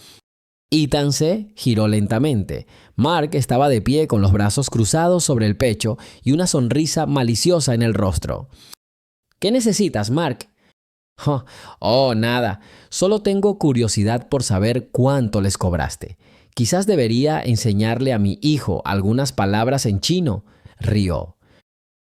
Ethan se giró lentamente. Mark estaba de pie con los brazos cruzados sobre el pecho y una sonrisa maliciosa en el rostro. «¿Qué necesitas, Mark?» «Oh, nada. Solo tengo curiosidad por saber cuánto les cobraste. Quizás debería enseñarle a mi hijo algunas palabras en chino», rió.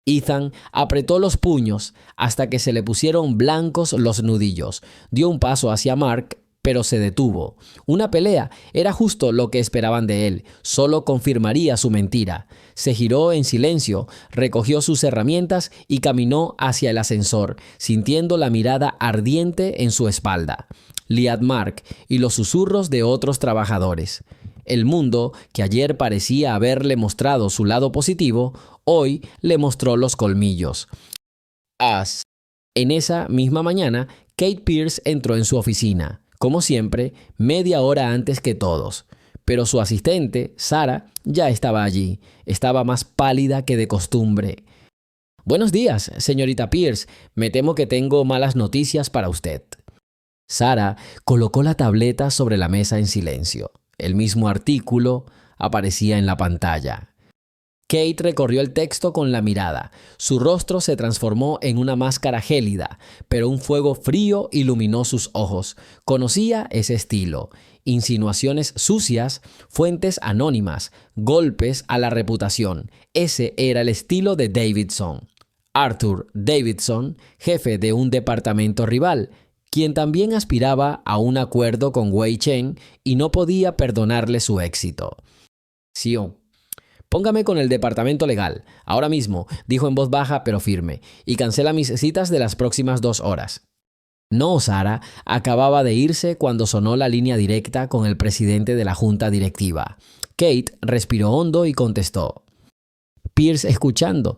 Ethan apretó los puños hasta que se le pusieron blancos los nudillos. Dio un paso hacia Mark pero se detuvo. Una pelea era justo lo que esperaban de él, solo confirmaría su mentira. Se giró en silencio, recogió sus herramientas y caminó hacia el ascensor, sintiendo la mirada ardiente en su espalda. Liat Mark y los susurros de otros trabajadores. El mundo, que ayer parecía haberle mostrado su lado positivo, hoy le mostró los colmillos. En esa misma mañana, Kate Pierce entró en su oficina, como siempre, media hora antes que todos. Pero su asistente, Sarah, ya estaba allí. Estaba más pálida que de costumbre. «Buenos días, señorita Pierce. Me temo que tengo malas noticias para usted». Sarah colocó la tableta sobre la mesa en silencio. El mismo artículo aparecía en la pantalla. Kate recorrió el texto con la mirada. Su rostro se transformó en una máscara gélida, pero un fuego frío iluminó sus ojos. Conocía ese estilo. Insinuaciones sucias, fuentes anónimas, golpes a la reputación. Ese era el estilo de Davidson. Arthur Davidson, jefe de un departamento rival, quien también aspiraba a un acuerdo con Wei Chen y no podía perdonarle su éxito. «Sion, póngame con el departamento legal, ahora mismo», dijo en voz baja pero firme, «y cancela mis citas de las próximas 2 horas». No, Sarah acababa de irse cuando sonó la línea directa con el presidente de la junta directiva. Kate respiró hondo y contestó. Pierce escuchando.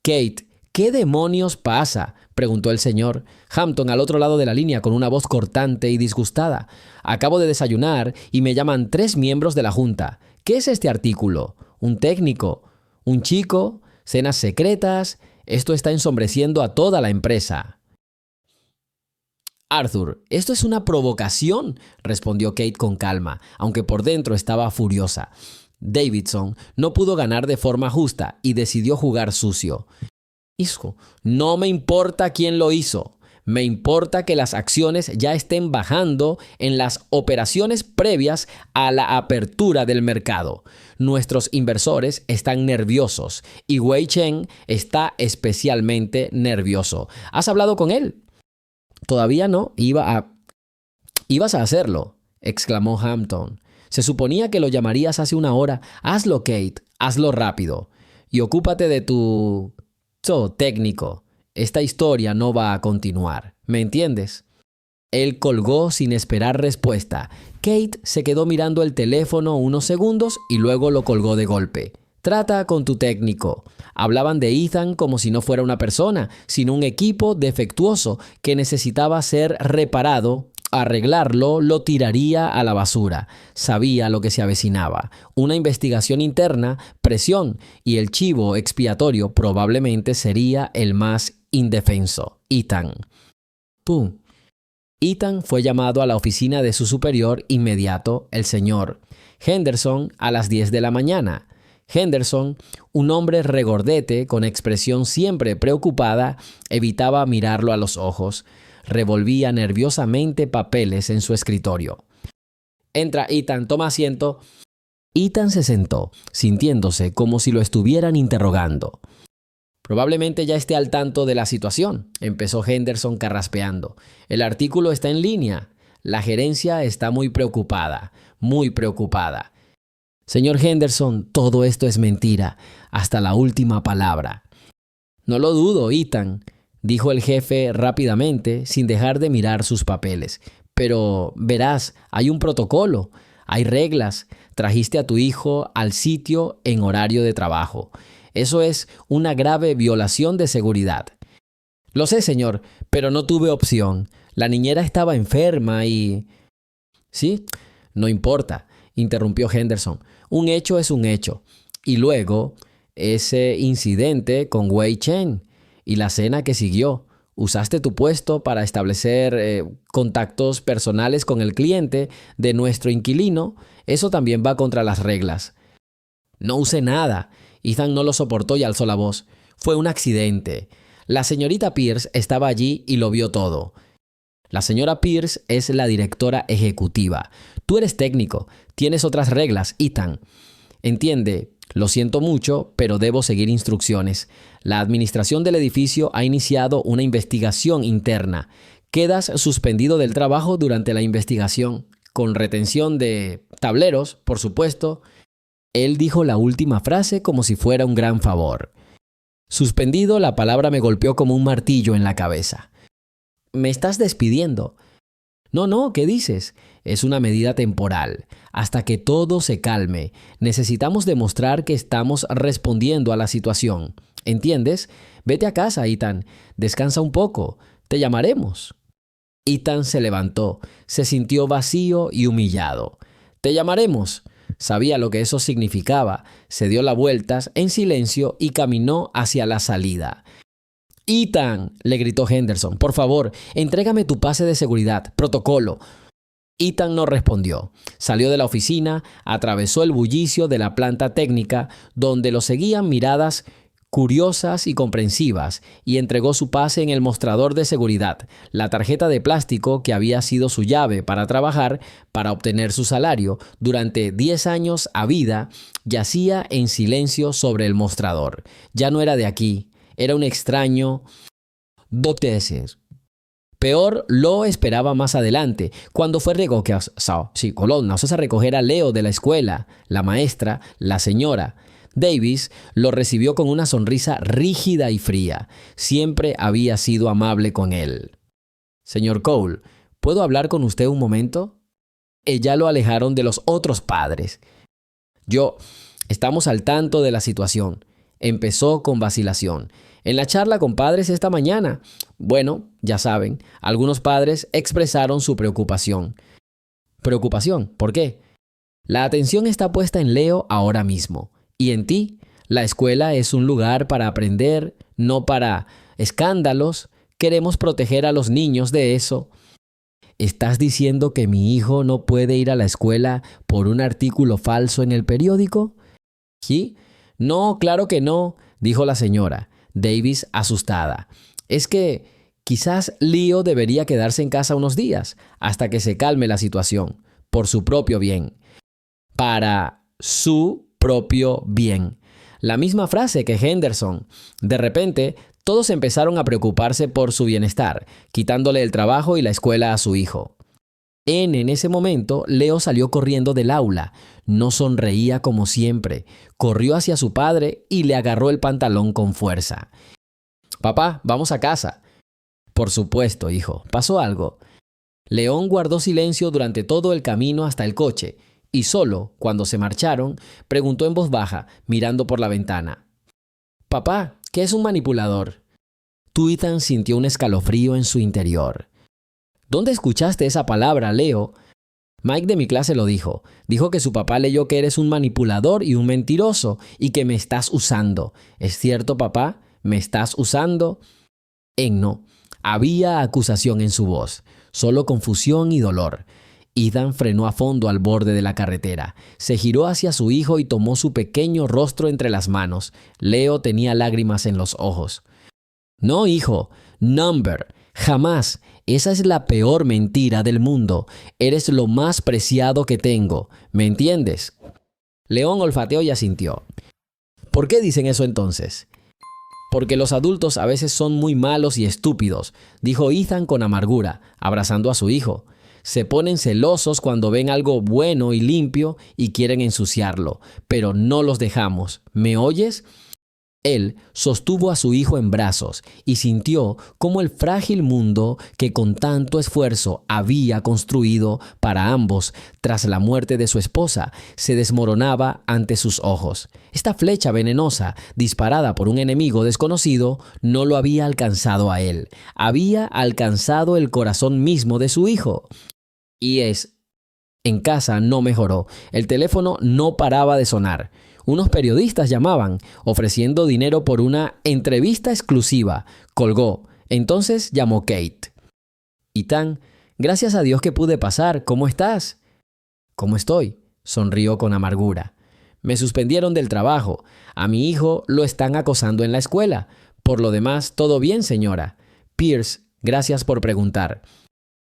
«Kate, ¿qué demonios pasa?», preguntó el señor Hampton al otro lado de la línea con una voz cortante y disgustada. «Acabo de desayunar y me llaman 3 miembros de la junta. ¿Qué es este artículo? ¿Un técnico? ¿Un chico? ¿Cenas secretas? Esto está ensombreciendo a toda la empresa». «Arthur, esto es una provocación», respondió Kate con calma, aunque por dentro estaba furiosa. Davidson no pudo ganar de forma justa y decidió jugar sucio. «Hijo, no me importa quién lo hizo. Me importa que las acciones ya estén bajando en las operaciones previas a la apertura del mercado. Nuestros inversores están nerviosos y Wei Chen está especialmente nervioso. ¿Has hablado con él?». «Todavía no. Ibas a hacerlo», exclamó Hampton. «Se suponía que lo llamarías hace 1 hora. Hazlo, Kate. Hazlo rápido. Y ocúpate de tu técnico. Esta historia no va a continuar. ¿Me entiendes?». Él colgó sin esperar respuesta. Kate se quedó mirando el teléfono unos segundos y luego lo colgó de golpe. «Trata con tu técnico». Hablaban de Ethan como si no fuera una persona, sino un equipo defectuoso que necesitaba ser reparado. Arreglarlo lo tiraría a la basura. Sabía lo que se avecinaba. Una investigación interna, presión, y el chivo expiatorio probablemente sería el más indefenso, Ethan. ¡Pum! Ethan fue llamado a la oficina de su superior inmediato, el señor Henderson, a las 10 de la mañana. Henderson, un hombre regordete con expresión siempre preocupada, evitaba mirarlo a los ojos. Revolvía nerviosamente papeles en su escritorio. «Entra, Ethan, toma asiento». Ethan se sentó, sintiéndose como si lo estuvieran interrogando. «Probablemente ya esté al tanto de la situación», empezó Henderson carraspeando. «El artículo está en línea. La gerencia está muy preocupada, muy preocupada». «Señor Henderson, todo esto es mentira, hasta la última palabra». «No lo dudo, Ethan», dijo el jefe rápidamente, sin dejar de mirar sus papeles. «Pero, verás, hay un protocolo, hay reglas. Trajiste a tu hijo al sitio en horario de trabajo. Eso es una grave violación de seguridad». «Lo sé, señor, pero no tuve opción. La niñera estaba enferma y...». «Sí, no importa», interrumpió Henderson. «Un hecho es un hecho. Y luego, ese incidente con Wei Chen y la cena que siguió. Usaste tu puesto para establecer contactos personales con el cliente de nuestro inquilino. Eso también va contra las reglas». «No usé nada». Ethan no lo soportó y alzó la voz. «Fue un accidente. La señorita Pierce estaba allí y lo vio todo». «La señora Pierce es la directora ejecutiva. Tú eres técnico. Tienes otras reglas, Ethan. Entiende, lo siento mucho, pero debo seguir instrucciones. La administración del edificio ha iniciado una investigación interna. Quedas suspendido del trabajo durante la investigación, con retención de tableros, por supuesto. Él dijo la última frase como si fuera un gran favor. Suspendido, la palabra me golpeó como un martillo en la cabeza. ¿Me estás despidiendo? No, ¿qué dices? Es una medida temporal, hasta que todo se calme. Necesitamos demostrar que estamos respondiendo a la situación. ¿Entiendes? Vete a casa, Ethan. Descansa un poco. Te llamaremos. Ethan se levantó. Se sintió vacío y humillado. Te llamaremos. Sabía lo que eso significaba. Se dio las vueltas en silencio y caminó hacia la salida. Ethan, le gritó Henderson, por favor, entrégame tu pase de seguridad, protocolo. Ethan no respondió. Salió de la oficina, atravesó el bullicio de la planta técnica, donde lo seguían miradas curiosas y comprensivas, y entregó su pase en el mostrador de seguridad, la tarjeta de plástico que había sido su llave para trabajar, para obtener su salario. Durante 10 años a vida, yacía en silencio sobre el mostrador. Ya no era de aquí, era un extraño. 2 veces. Peor lo esperaba más adelante, cuando fue a recoger a Leo de la escuela, la maestra, la señora. Davis lo recibió con una sonrisa rígida y fría. Siempre había sido amable con él. Señor Cole, ¿puedo hablar con usted un momento? Ya lo alejaron de los otros padres. Estamos al tanto de la situación. Empezó con vacilación. En la charla con padres esta mañana, bueno, ya saben, algunos padres expresaron su preocupación. ¿Preocupación? ¿Por qué? La atención está puesta en Leo ahora mismo. Y en ti. La escuela es un lugar para aprender, no para escándalos. Queremos proteger a los niños de eso. ¿Estás diciendo que mi hijo no puede ir a la escuela por un artículo falso en el periódico? ¿Sí? No, claro que no, dijo la señora Davis, asustada. Es que quizás Leo debería quedarse en casa unos días hasta que se calme la situación, por su propio bien. Para su propio bien. La misma frase que Henderson. De repente, todos empezaron a preocuparse por su bienestar, quitándole el trabajo y la escuela a su hijo. En ese momento, Leo salió corriendo del aula. No sonreía como siempre. Corrió hacia su padre y le agarró el pantalón con fuerza. Papá, vamos a casa. Por supuesto, hijo. ¿Pasó algo? León guardó silencio durante todo el camino hasta el coche. Y solo, cuando se marcharon, preguntó en voz baja, mirando por la ventana. Papá, ¿qué es un manipulador? Ethan sintió un escalofrío en su interior. ¿Dónde escuchaste esa palabra, Leo? Mike de mi clase lo dijo. Dijo que su papá leyó que eres un manipulador y un mentiroso y que me estás usando. ¿Es cierto, papá? ¿Me estás usando? No. Había acusación en su voz, solo confusión y dolor. Ethan frenó a fondo al borde de la carretera. Se giró hacia su hijo y tomó su pequeño rostro entre las manos. Leo tenía lágrimas en los ojos. No, hijo. Number. Jamás. Esa es la peor mentira del mundo. Eres lo más preciado que tengo. ¿Me entiendes? León olfateó y asintió. ¿Por qué dicen eso entonces? Porque los adultos a veces son muy malos y estúpidos, dijo Ethan con amargura, abrazando a su hijo. Se ponen celosos cuando ven algo bueno y limpio y quieren ensuciarlo, pero no los dejamos. ¿Me oyes? Él sostuvo a su hijo en brazos y sintió cómo el frágil mundo que con tanto esfuerzo había construido para ambos tras la muerte de su esposa se desmoronaba ante sus ojos. Esta flecha venenosa, disparada por un enemigo desconocido, no lo había alcanzado a él. Había alcanzado el corazón mismo de su hijo. En casa no mejoró. El teléfono no paraba de sonar. Unos periodistas llamaban, ofreciendo dinero por una entrevista exclusiva. Colgó. Entonces llamó Kate. Ethan, gracias a Dios que pude pasar. ¿Cómo estás? ¿Cómo estoy? Sonrió con amargura. Me suspendieron del trabajo. A mi hijo lo están acosando en la escuela. Por lo demás, todo bien, señora. Pierce, gracias por preguntar.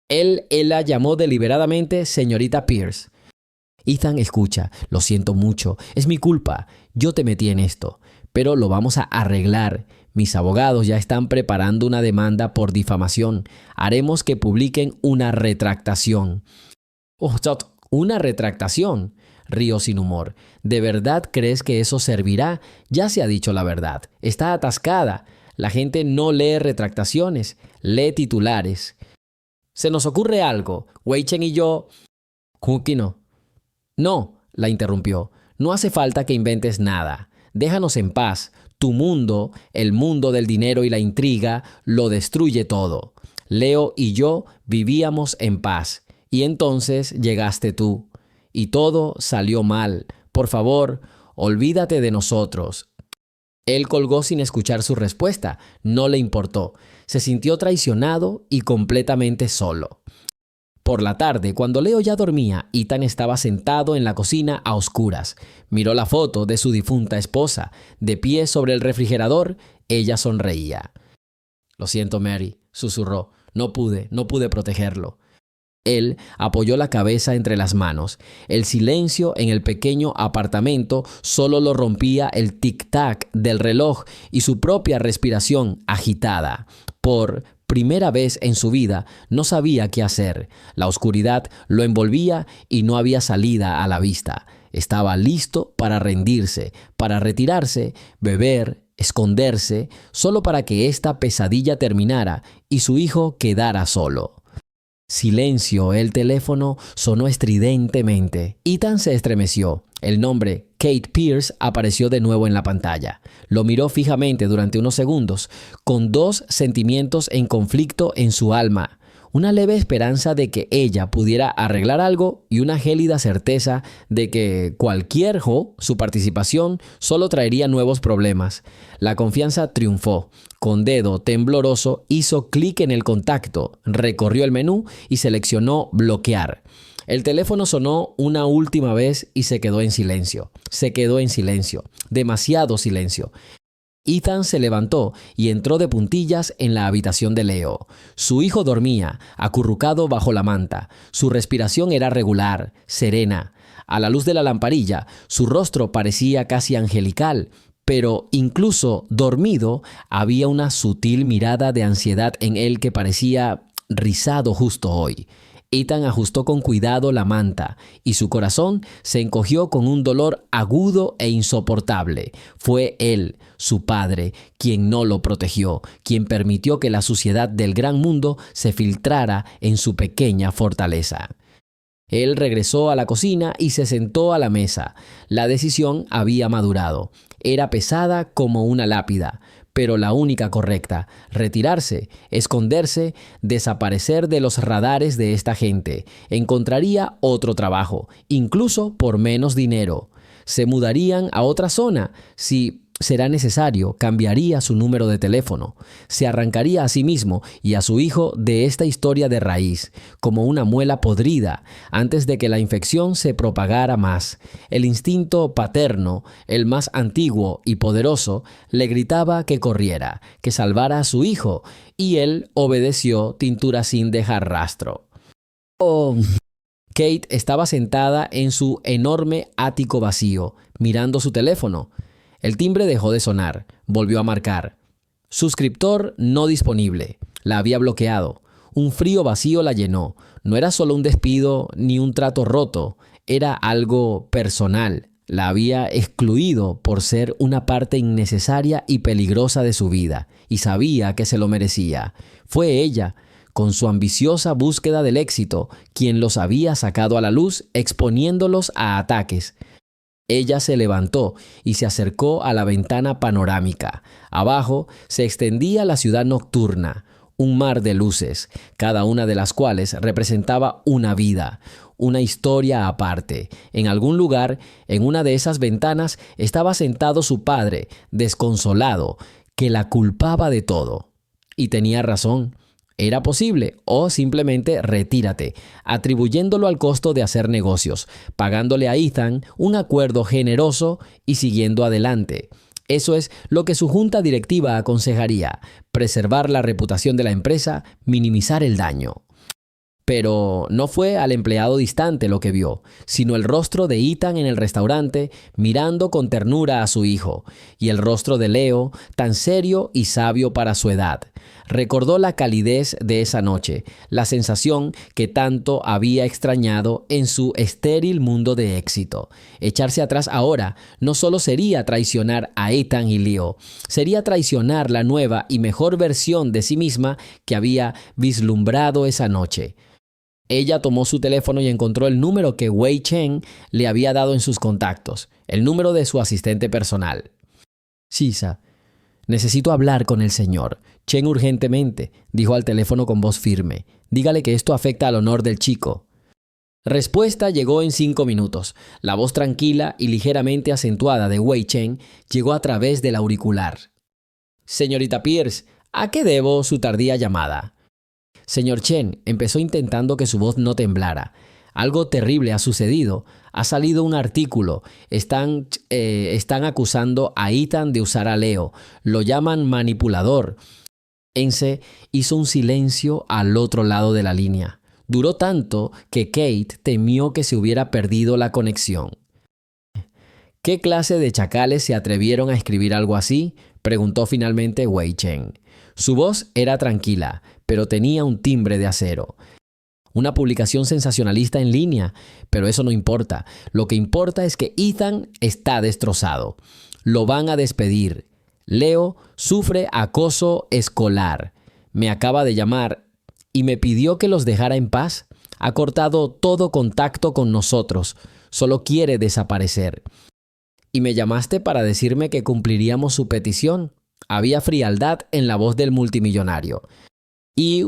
Él la llamó deliberadamente señorita Pierce. Ethan, escucha, lo siento mucho, es mi culpa, yo te metí en esto, pero lo vamos a arreglar. Mis abogados ya están preparando una demanda por difamación. Haremos que publiquen una retractación. Oh, ¿una retractación? Río sin humor. ¿De verdad crees que eso servirá? Ya se ha dicho la verdad. Está atascada. La gente no lee retractaciones, lee titulares. Se nos ocurre algo. Wei Chen y yo... Cookie no. No, la interrumpió. No hace falta que inventes nada. Déjanos en paz. Tu mundo, el mundo del dinero y la intriga, lo destruye todo. Leo y yo vivíamos en paz. Y entonces llegaste tú. Y todo salió mal. Por favor, olvídate de nosotros. Él colgó sin escuchar su respuesta. No le importó. Se sintió traicionado y completamente solo. Por la tarde, cuando Leo ya dormía, Ethan estaba sentado en la cocina a oscuras. Miró la foto de su difunta esposa. De pie sobre el refrigerador, ella sonreía. «Lo siento, Mary», susurró. No pude protegerlo». Él apoyó la cabeza entre las manos. El silencio en el pequeño apartamento solo lo rompía el tic-tac del reloj y su propia respiración agitada. Por primera vez en su vida no sabía qué hacer. La oscuridad lo envolvía y no había salida a la vista. Estaba listo para rendirse, para retirarse, beber, esconderse, solo para que esta pesadilla terminara y su hijo quedara solo. Silencio, el teléfono sonó estridentemente. Ethan se estremeció. El nombre Kate Pierce apareció de nuevo en la pantalla. Lo miró fijamente durante unos segundos, con dos sentimientos en conflicto en su alma. Una leve esperanza de que ella pudiera arreglar algo y una gélida certeza de que su participación solo traería nuevos problemas. La confianza triunfó. Con dedo tembloroso hizo clic en el contacto, recorrió el menú y seleccionó bloquear. El teléfono sonó una última vez y se quedó en silencio. Demasiado silencio. Ethan se levantó y entró de puntillas en la habitación de Leo. Su hijo dormía, acurrucado bajo la manta. Su respiración era regular, serena. A la luz de la lamparilla, su rostro parecía casi angelical, pero incluso dormido, había una sutil mirada de ansiedad en él que parecía rizado justo hoy. Ethan ajustó con cuidado la manta y su corazón se encogió con un dolor agudo e insoportable. Fue él, su padre, quien no lo protegió, quien permitió que la suciedad del gran mundo se filtrara en su pequeña fortaleza. Él regresó a la cocina y se sentó a la mesa. La decisión había madurado. Era pesada como una lápida, pero la única correcta: retirarse, esconderse, desaparecer de los radares de esta gente. Encontraría otro trabajo, incluso por menos dinero. Se mudarían a otra zona. Si será necesario, cambiaría su número de teléfono. Se arrancaría a sí mismo y a su hijo de esta historia de raíz, como una muela podrida, antes de que la infección se propagara más. El instinto paterno, el más antiguo y poderoso, le gritaba que corriera, que salvara a su hijo, y él obedeció, tintura sin dejar rastro. Kate estaba sentada en su enorme ático vacío, mirando su teléfono. El timbre dejó de sonar. Volvió a marcar. Suscriptor no disponible. La había bloqueado. Un frío vacío la llenó. No era solo un despido ni un trato roto. Era algo personal. La había excluido por ser una parte innecesaria y peligrosa de su vida. Y sabía que se lo merecía. Fue ella, con su ambiciosa búsqueda del éxito, quien los había sacado a la luz, exponiéndolos a ataques. Ella se levantó y se acercó a la ventana panorámica. Abajo se extendía la ciudad nocturna, un mar de luces, cada una de las cuales representaba una vida, una historia aparte. En algún lugar, en una de esas ventanas, estaba sentado su padre, desconsolado, que la culpaba de todo. Y tenía razón. Era posible, o simplemente retírate, atribuyéndolo al costo de hacer negocios, pagándole a Ethan un acuerdo generoso y siguiendo adelante. Eso es lo que su junta directiva aconsejaría: preservar la reputación de la empresa, minimizar el daño. Pero no fue al empleado distante lo que vio, sino el rostro de Ethan en el restaurante mirando con ternura a su hijo, y el rostro de Leo, tan serio y sabio para su edad. Recordó la calidez de esa noche, la sensación que tanto había extrañado en su estéril mundo de éxito. Echarse atrás ahora no solo sería traicionar a Ethan y Leo, sería traicionar la nueva y mejor versión de sí misma que había vislumbrado esa noche. Ella tomó su teléfono y encontró el número que Wei Chen le había dado en sus contactos, el número de su asistente personal. «Shisa, necesito hablar con el señor Chen urgentemente», dijo al teléfono con voz firme. «Dígale que esto afecta al honor del chico». Respuesta llegó en 5 minutos. La voz tranquila y ligeramente acentuada de Wei Chen llegó a través del auricular. «Señorita Pierce, ¿a qué debo su tardía llamada?» «Señor Chen», empezó intentando que su voz no temblara. «Algo terrible ha sucedido. Ha salido un artículo. Están acusando a Ethan de usar a Leo. Lo llaman manipulador». Ense hizo un silencio al otro lado de la línea. Duró tanto que Kate temió que se hubiera perdido la conexión. «¿Qué clase de chacales se atrevieron a escribir algo así?», preguntó finalmente Wei Chen. Su voz era tranquila, pero tenía un timbre de acero. «Una publicación sensacionalista en línea, pero eso no importa. Lo que importa es que Ethan está destrozado. Lo van a despedir. Leo sufre acoso escolar. Me acaba de llamar y me pidió que los dejara en paz. Ha cortado todo contacto con nosotros. Solo quiere desaparecer. Y me llamaste para decirme que cumpliríamos su petición». Había frialdad en la voz del multimillonario. «Y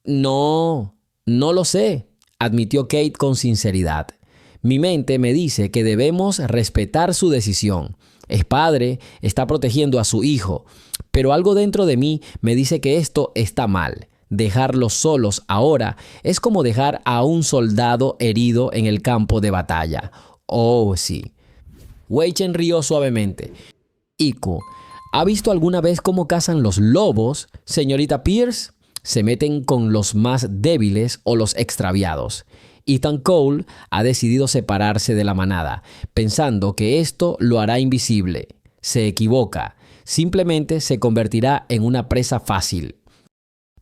no lo sé», admitió Kate con sinceridad. «Mi mente me dice que debemos respetar su decisión. Es padre, está protegiendo a su hijo, pero algo dentro de mí me dice que esto está mal. Dejarlos solos ahora es como dejar a un soldado herido en el campo de batalla». «Oh, sí». Wei Chen rió suavemente. «Iku, ¿ha visto alguna vez cómo cazan los lobos, señorita Pierce? Se meten con los más débiles o los extraviados. Ethan Cole ha decidido separarse de la manada, pensando que esto lo hará invisible. Se equivoca. Simplemente se convertirá en una presa fácil».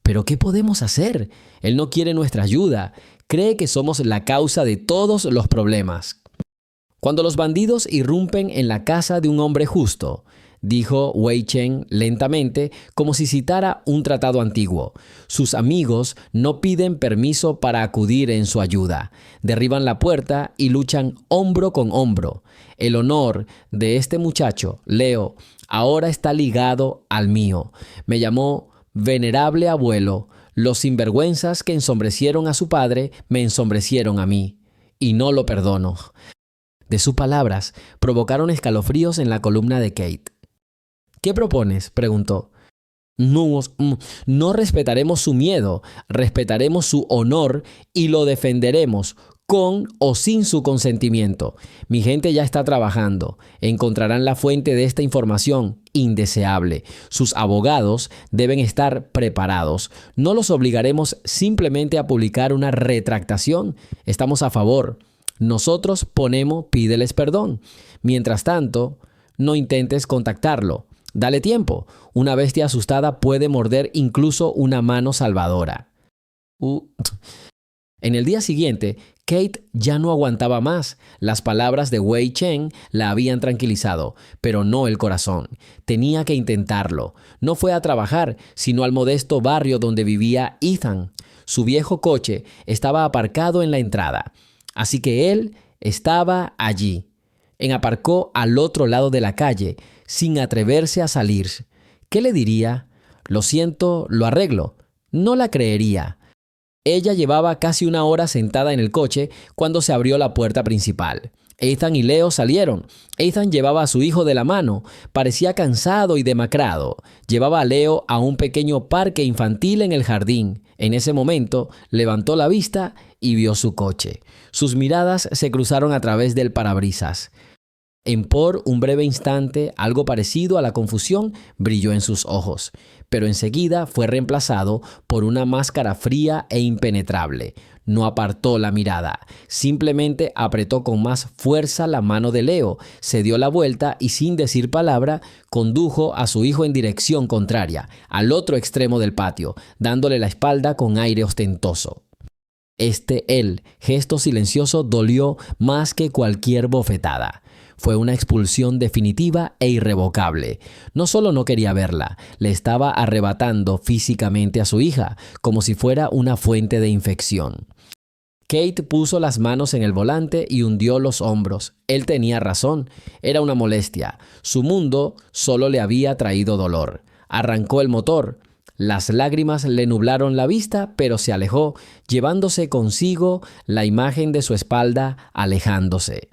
«¿Pero qué podemos hacer? Él no quiere nuestra ayuda. Cree que somos la causa de todos los problemas». «Cuando los bandidos irrumpen en la casa de un hombre justo», dijo Wei Chen lentamente, como si citara un tratado antiguo, «sus amigos no piden permiso para acudir en su ayuda. Derriban la puerta y luchan hombro con hombro. El honor de este muchacho, Leo, ahora está ligado al mío. Me llamó venerable abuelo. Los sinvergüenzas que ensombrecieron a su padre me ensombrecieron a mí. Y no lo perdono». De sus palabras provocaron escalofríos en la columna de Kate. «¿Qué propones?», preguntó. No respetaremos su miedo, respetaremos su honor y lo defenderemos con o sin su consentimiento. Mi gente ya está trabajando. Encontrarán la fuente de esta información indeseable. Sus abogados deben estar preparados. No los obligaremos simplemente a publicar una retractación. Estamos a favor. Nosotros pídeles perdón. Mientras tanto, no intentes contactarlo. Dale tiempo. Una bestia asustada puede morder incluso una mano salvadora». En el día siguiente, Kate ya no aguantaba más. Las palabras de Wei Chen la habían tranquilizado, pero no el corazón. Tenía que intentarlo. No fue a trabajar, sino al modesto barrio donde vivía Ethan. Su viejo coche estaba aparcado en la entrada. Así que él estaba allí. Aparcó al otro lado de la calle, sin atreverse a salir. ¿Qué le diría? «Lo siento, lo arreglo». No la creería. Ella llevaba casi 1 hora sentada en el coche cuando se abrió la puerta principal. Ethan y Leo salieron. Ethan llevaba a su hijo de la mano. Parecía cansado y demacrado. Llevaba a Leo a un pequeño parque infantil en el jardín. En ese momento, levantó la vista y vio su coche. Sus miradas se cruzaron a través del parabrisas. Por un breve instante, algo parecido a la confusión brilló en sus ojos, pero enseguida fue reemplazado por una máscara fría e impenetrable. No apartó la mirada, simplemente apretó con más fuerza la mano de Leo, se dio la vuelta y sin decir palabra, condujo a su hijo en dirección contraria, al otro extremo del patio, dándole la espalda con aire ostentoso. El gesto silencioso dolió más que cualquier bofetada. Fue una expulsión definitiva e irrevocable. No solo no quería verla, le estaba arrebatando físicamente a su hija, como si fuera una fuente de infección. Kate puso las manos en el volante y hundió los hombros. Él tenía razón, era una molestia. Su mundo solo le había traído dolor. Arrancó el motor. Las lágrimas le nublaron la vista, pero se alejó, llevándose consigo la imagen de su espalda alejándose.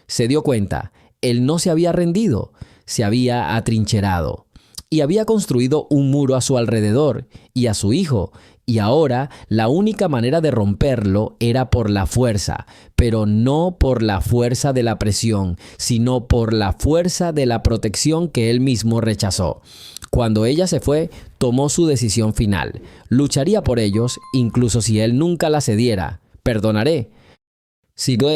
Se dio cuenta, él no se había rendido, se había atrincherado y había construido un muro a su alrededor y a su hijo, y ahora la única manera de romperlo era por la fuerza, pero no por la fuerza de la presión, sino por la fuerza de la protección que él mismo rechazó. Cuando ella se fue, tomó su decisión final. Lucharía por ellos, incluso si él nunca la cediera. Perdonaré. Si lo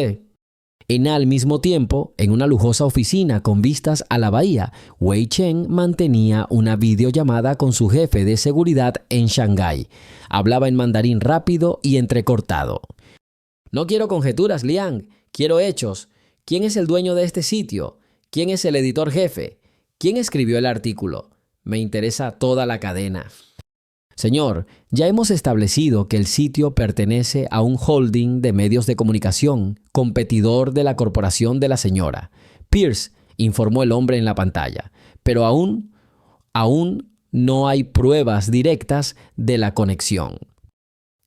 al mismo tiempo, en una lujosa oficina con vistas a la bahía, Wei Chen mantenía una videollamada con su jefe de seguridad en Shanghái. Hablaba en mandarín rápido y entrecortado. No quiero conjeturas, Liang. Quiero hechos. ¿Quién es el dueño de este sitio? ¿Quién es el editor jefe? ¿Quién escribió el artículo? Me interesa toda la cadena. Señor, ya hemos establecido que el sitio pertenece a un holding de medios de comunicación, competidor de la corporación de la señora. Pierce, informó el hombre en la pantalla, pero aún no hay pruebas directas de la conexión.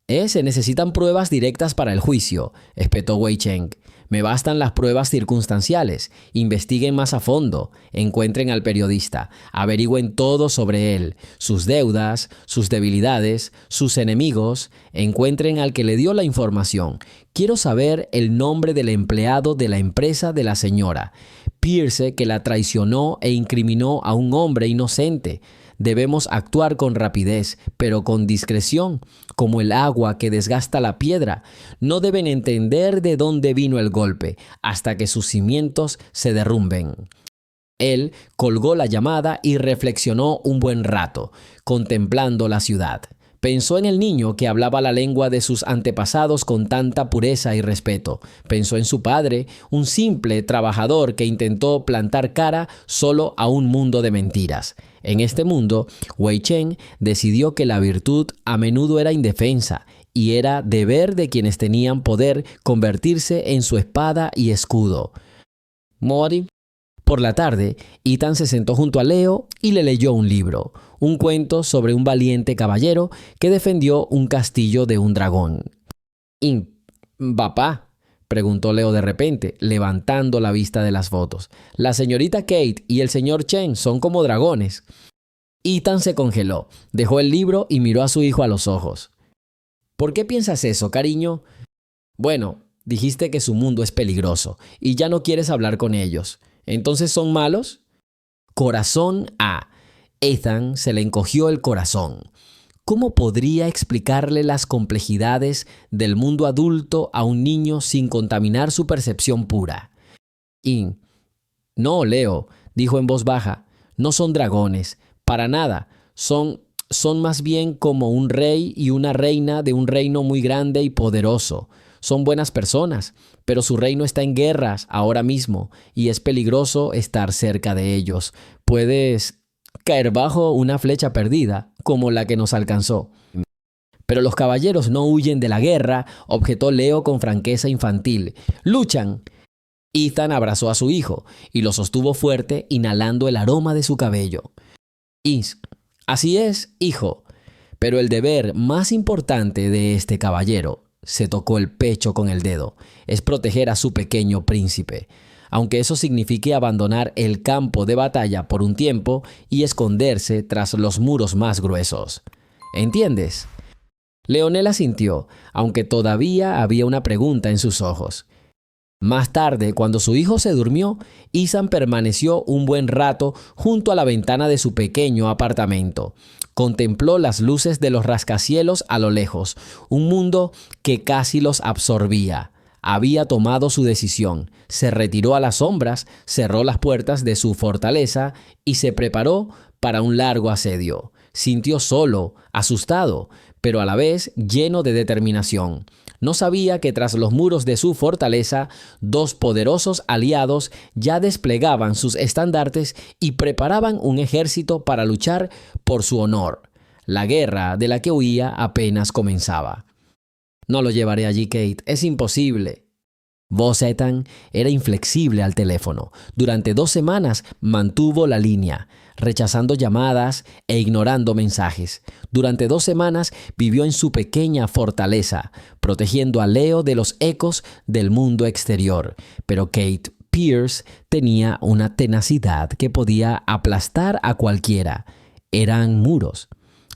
Se necesitan pruebas directas para el juicio, espetó Wei Chen. Me bastan las pruebas circunstanciales. Investiguen más a fondo, encuentren al periodista, averigüen todo sobre él, sus deudas, sus debilidades, sus enemigos, encuentren al que le dio la información. Quiero saber el nombre del empleado de la empresa de la señora Pierce que la traicionó e incriminó a un hombre inocente. Debemos actuar con rapidez, pero con discreción, como el agua que desgasta la piedra. No deben entender de dónde vino el golpe, hasta que sus cimientos se derrumben. Él colgó la llamada y reflexionó un buen rato, contemplando la ciudad. Pensó en el niño que hablaba la lengua de sus antepasados con tanta pureza y respeto. Pensó en su padre, un simple trabajador que intentó plantar cara solo a un mundo de mentiras. En este mundo, Wei Chen decidió que la virtud a menudo era indefensa y era deber de quienes tenían poder convertirse en su espada y escudo. Mori. Por la tarde, Ethan se sentó junto a Leo y le leyó un libro, un cuento sobre un valiente caballero que defendió un castillo de un dragón. «Papá», preguntó Leo de repente, levantando la vista de las fotos. «La señorita Kate y el señor Chen son como dragones». Ethan se congeló, dejó el libro y miró a su hijo a los ojos. «¿Por qué piensas eso, cariño?» «Bueno, dijiste que su mundo es peligroso y ya no quieres hablar con ellos. ¿Entonces son malos?» Corazón A. Ethan se le encogió el corazón. ¿Cómo podría explicarle las complejidades del mundo adulto a un niño sin contaminar su percepción pura? «No, Leo», dijo en voz baja, «no son dragones, para nada. Son más bien como un rey y una reina de un reino muy grande y poderoso. Son buenas personas, pero su reino está en guerras ahora mismo y es peligroso estar cerca de ellos. Puedes caer bajo una flecha perdida, como la que nos alcanzó». «Pero los caballeros no huyen de la guerra», objetó Leo con franqueza infantil. «Luchan». Ethan abrazó a su hijo y lo sostuvo fuerte, inhalando el aroma de su cabello. «Así es, hijo, pero el deber más importante de este caballero», se tocó el pecho con el dedo, «es proteger a su pequeño príncipe, aunque eso signifique abandonar el campo de batalla por un tiempo y esconderse tras los muros más gruesos. ¿Entiendes?» Leonel asintió, aunque todavía había una pregunta en sus ojos. Más tarde, cuando su hijo se durmió, Ethan permaneció un buen rato junto a la ventana de su pequeño apartamento. Contempló las luces de los rascacielos a lo lejos, un mundo que casi los absorbía. Había tomado su decisión, se retiró a las sombras, cerró las puertas de su fortaleza y se preparó para un largo asedio. Sintió solo, asustado, pero a la vez lleno de determinación. No sabía que tras los muros de su fortaleza, dos poderosos aliados ya desplegaban sus estandartes y preparaban un ejército para luchar por su honor. La guerra de la que huía apenas comenzaba. No lo llevaré allí, Kate. Es imposible. Vos, Ethan, era inflexible al teléfono. Durante 2 semanas mantuvo la línea, rechazando llamadas e ignorando mensajes. Durante 2 semanas vivió en su pequeña fortaleza, protegiendo a Leo de los ecos del mundo exterior. Pero Kate Pierce tenía una tenacidad que podía aplastar a cualquiera. Eran muros.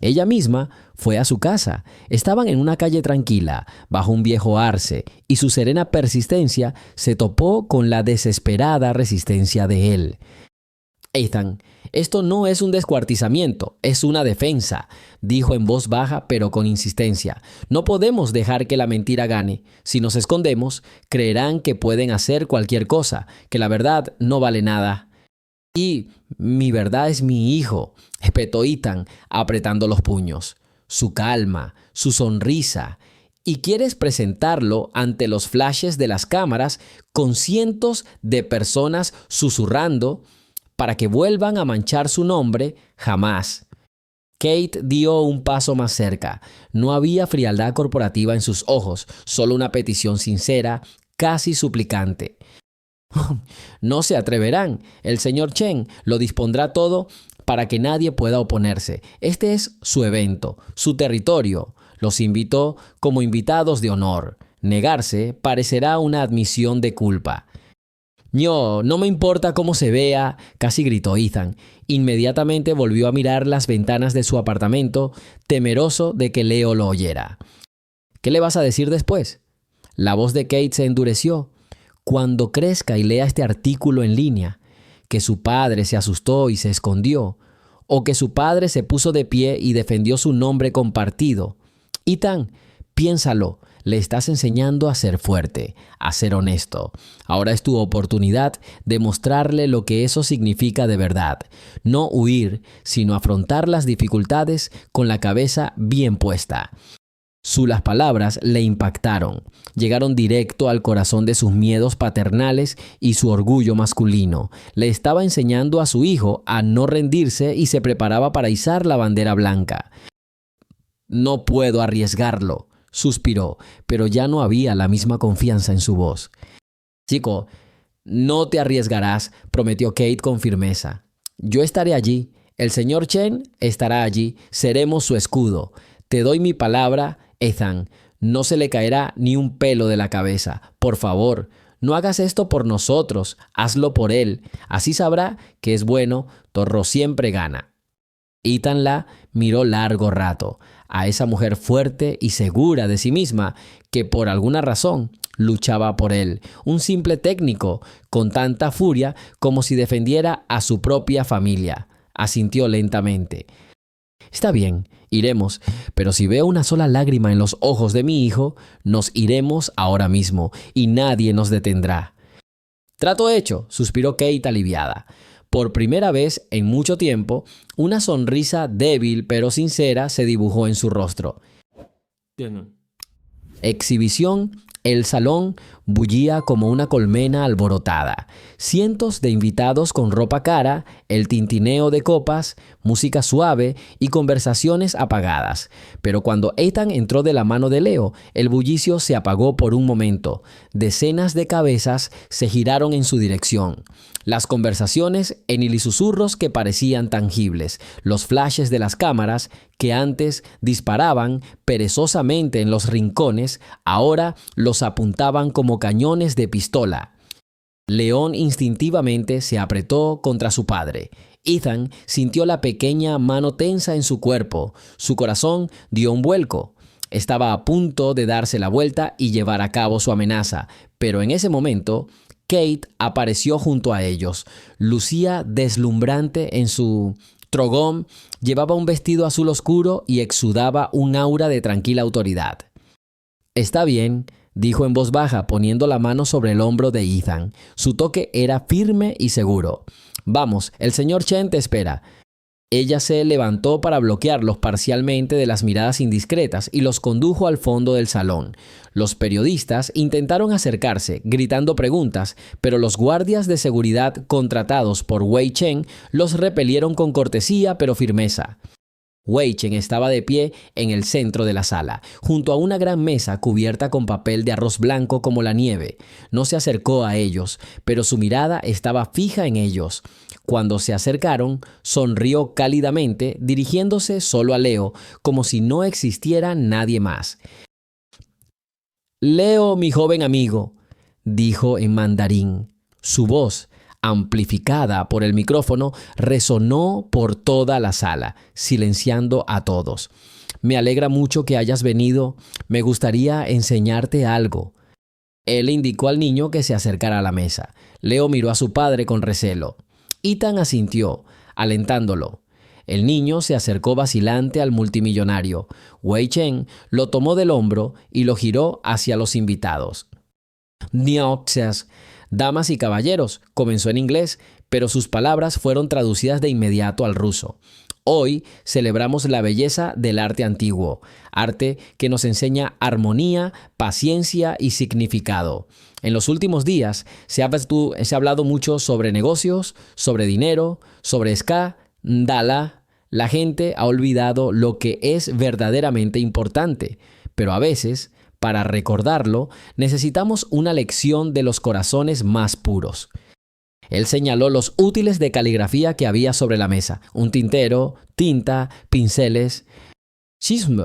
Ella misma fue a su casa. Estaban en una calle tranquila, bajo un viejo arce, y su serena persistencia se topó con la desesperada resistencia de él. Ethan, esto no es un descuartizamiento, es una defensa, dijo en voz baja pero con insistencia. No podemos dejar que la mentira gane. Si nos escondemos, creerán que pueden hacer cualquier cosa, que la verdad no vale nada. Y mi verdad es mi hijo, espetó Ethan, apretando los puños. Su calma, su sonrisa. Y quieres presentarlo ante los flashes de las cámaras con cientos de personas susurrando para que vuelvan a manchar su nombre. Jamás. Kate dio un paso más cerca. No había frialdad corporativa en sus ojos, solo una petición sincera, casi suplicante. No se atreverán. El señor Chen lo dispondrá todo para que nadie pueda oponerse. Este es su evento, su territorio. Los invitó como invitados de honor. Negarse parecerá una admisión de culpa. No me importa cómo se vea, casi gritó Ethan. Inmediatamente volvió a mirar las ventanas de su apartamento, temeroso de que Leo lo oyera. ¿Qué le vas a decir después? La voz de Kate se endureció. Cuando crezca y lea este artículo en línea, que su padre se asustó y se escondió, o que su padre se puso de pie y defendió su nombre compartido. Ethan, piénsalo, le estás enseñando a ser fuerte, a ser honesto. Ahora es tu oportunidad de mostrarle lo que eso significa de verdad. No huir, sino afrontar las dificultades con la cabeza bien puesta. Las palabras le impactaron, llegaron directo al corazón de sus miedos paternales y su orgullo masculino. Le estaba enseñando a su hijo a no rendirse y se preparaba para izar la bandera blanca. No puedo arriesgarlo, suspiró, pero ya no había la misma confianza en su voz. Chico, no te arriesgarás, prometió Kate con firmeza. Yo estaré allí, el señor Chen estará allí, seremos su escudo. Te doy mi palabra, Ethan, no se le caerá ni un pelo de la cabeza. Por favor, no hagas esto por nosotros, hazlo por él. Así sabrá que es bueno, Torro siempre gana. Ethan la miró largo rato a esa mujer fuerte y segura de sí misma que por alguna razón luchaba por él. Un simple técnico con tanta furia como si defendiera a su propia familia. Asintió lentamente. Está bien, iremos, pero si veo una sola lágrima en los ojos de mi hijo, nos iremos ahora mismo y nadie nos detendrá. Trato hecho, suspiró Kate aliviada. Por primera vez en mucho tiempo, una sonrisa débil pero sincera se dibujó en su rostro. Exhibición. El salón bullía como una colmena alborotada. Cientos de invitados con ropa cara, el tintineo de copas, música suave y conversaciones apagadas. Pero cuando Ethan entró de la mano de Leo, el bullicio se apagó por un momento. Decenas de cabezas se giraron en su dirección. Las conversaciones en susurros que parecían tangibles, los flashes de las cámaras que antes disparaban perezosamente en los rincones, ahora los apuntaban como cañones de pistola. León instintivamente se apretó contra su padre. Ethan sintió la pequeña mano tensa en su cuerpo. Su corazón dio un vuelco. Estaba a punto de darse la vuelta y llevar a cabo su amenaza, pero en ese momento Kate apareció junto a ellos. Lucía deslumbrante en su trogón, llevaba un vestido azul oscuro y exudaba un aura de tranquila autoridad. «Está bien», dijo en voz baja, poniendo la mano sobre el hombro de Ethan. Su toque era firme y seguro. «Vamos, el señor Chen te espera». Ella se levantó para bloquearlos parcialmente de las miradas indiscretas y los condujo al fondo del salón. Los periodistas intentaron acercarse, gritando preguntas, pero los guardias de seguridad contratados por Wei Chen los repelieron con cortesía pero firmeza. Wei Chen estaba de pie en el centro de la sala, junto a una gran mesa cubierta con papel de arroz blanco como la nieve. No se acercó a ellos, pero su mirada estaba fija en ellos. Cuando se acercaron, sonrió cálidamente, dirigiéndose solo a Leo, como si no existiera nadie más. «Leo, mi joven amigo», dijo en mandarín. Su voz, amplificada por el micrófono, resonó por toda la sala, silenciando a todos. «Me alegra mucho que hayas venido. Me gustaría enseñarte algo». Él indicó al niño que se acercara a la mesa. Leo miró a su padre con recelo. Ethan asintió, alentándolo. El niño se acercó vacilante al multimillonario. Wei Chen lo tomó del hombro y lo giró hacia los invitados. «Nioxias, damas y caballeros», comenzó en inglés, pero sus palabras fueron traducidas de inmediato al ruso. «Hoy celebramos la belleza del arte antiguo, arte que nos enseña armonía, paciencia y significado. En los últimos días se ha hablado mucho sobre negocios, sobre dinero, sobre escándala. La gente ha olvidado lo que es verdaderamente importante, pero a veces, para recordarlo, necesitamos una lección de los corazones más puros». Él señaló los útiles de caligrafía que había sobre la mesa: un tintero, tinta, pinceles. «Chisme,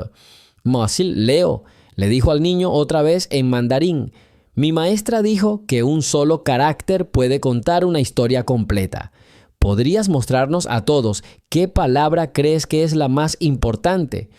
Moasil Leo», le dijo al niño otra vez en mandarín. «Mi maestra dijo que un solo carácter puede contar una historia completa. ¿Podrías mostrarnos a todos qué palabra crees que es la más importante?»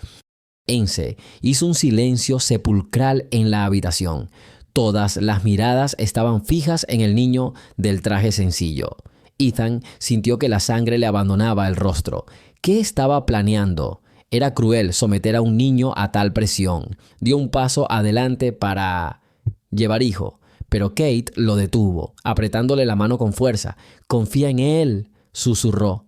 Ense hizo un silencio sepulcral en la habitación. Todas las miradas estaban fijas en el niño del traje sencillo. Ethan sintió que la sangre le abandonaba el rostro. ¿Qué estaba planeando? Era cruel someter a un niño a tal presión. Dio un paso adelante para llevar hijo, pero Kate lo detuvo, apretándole la mano con fuerza. «Confía en él», susurró.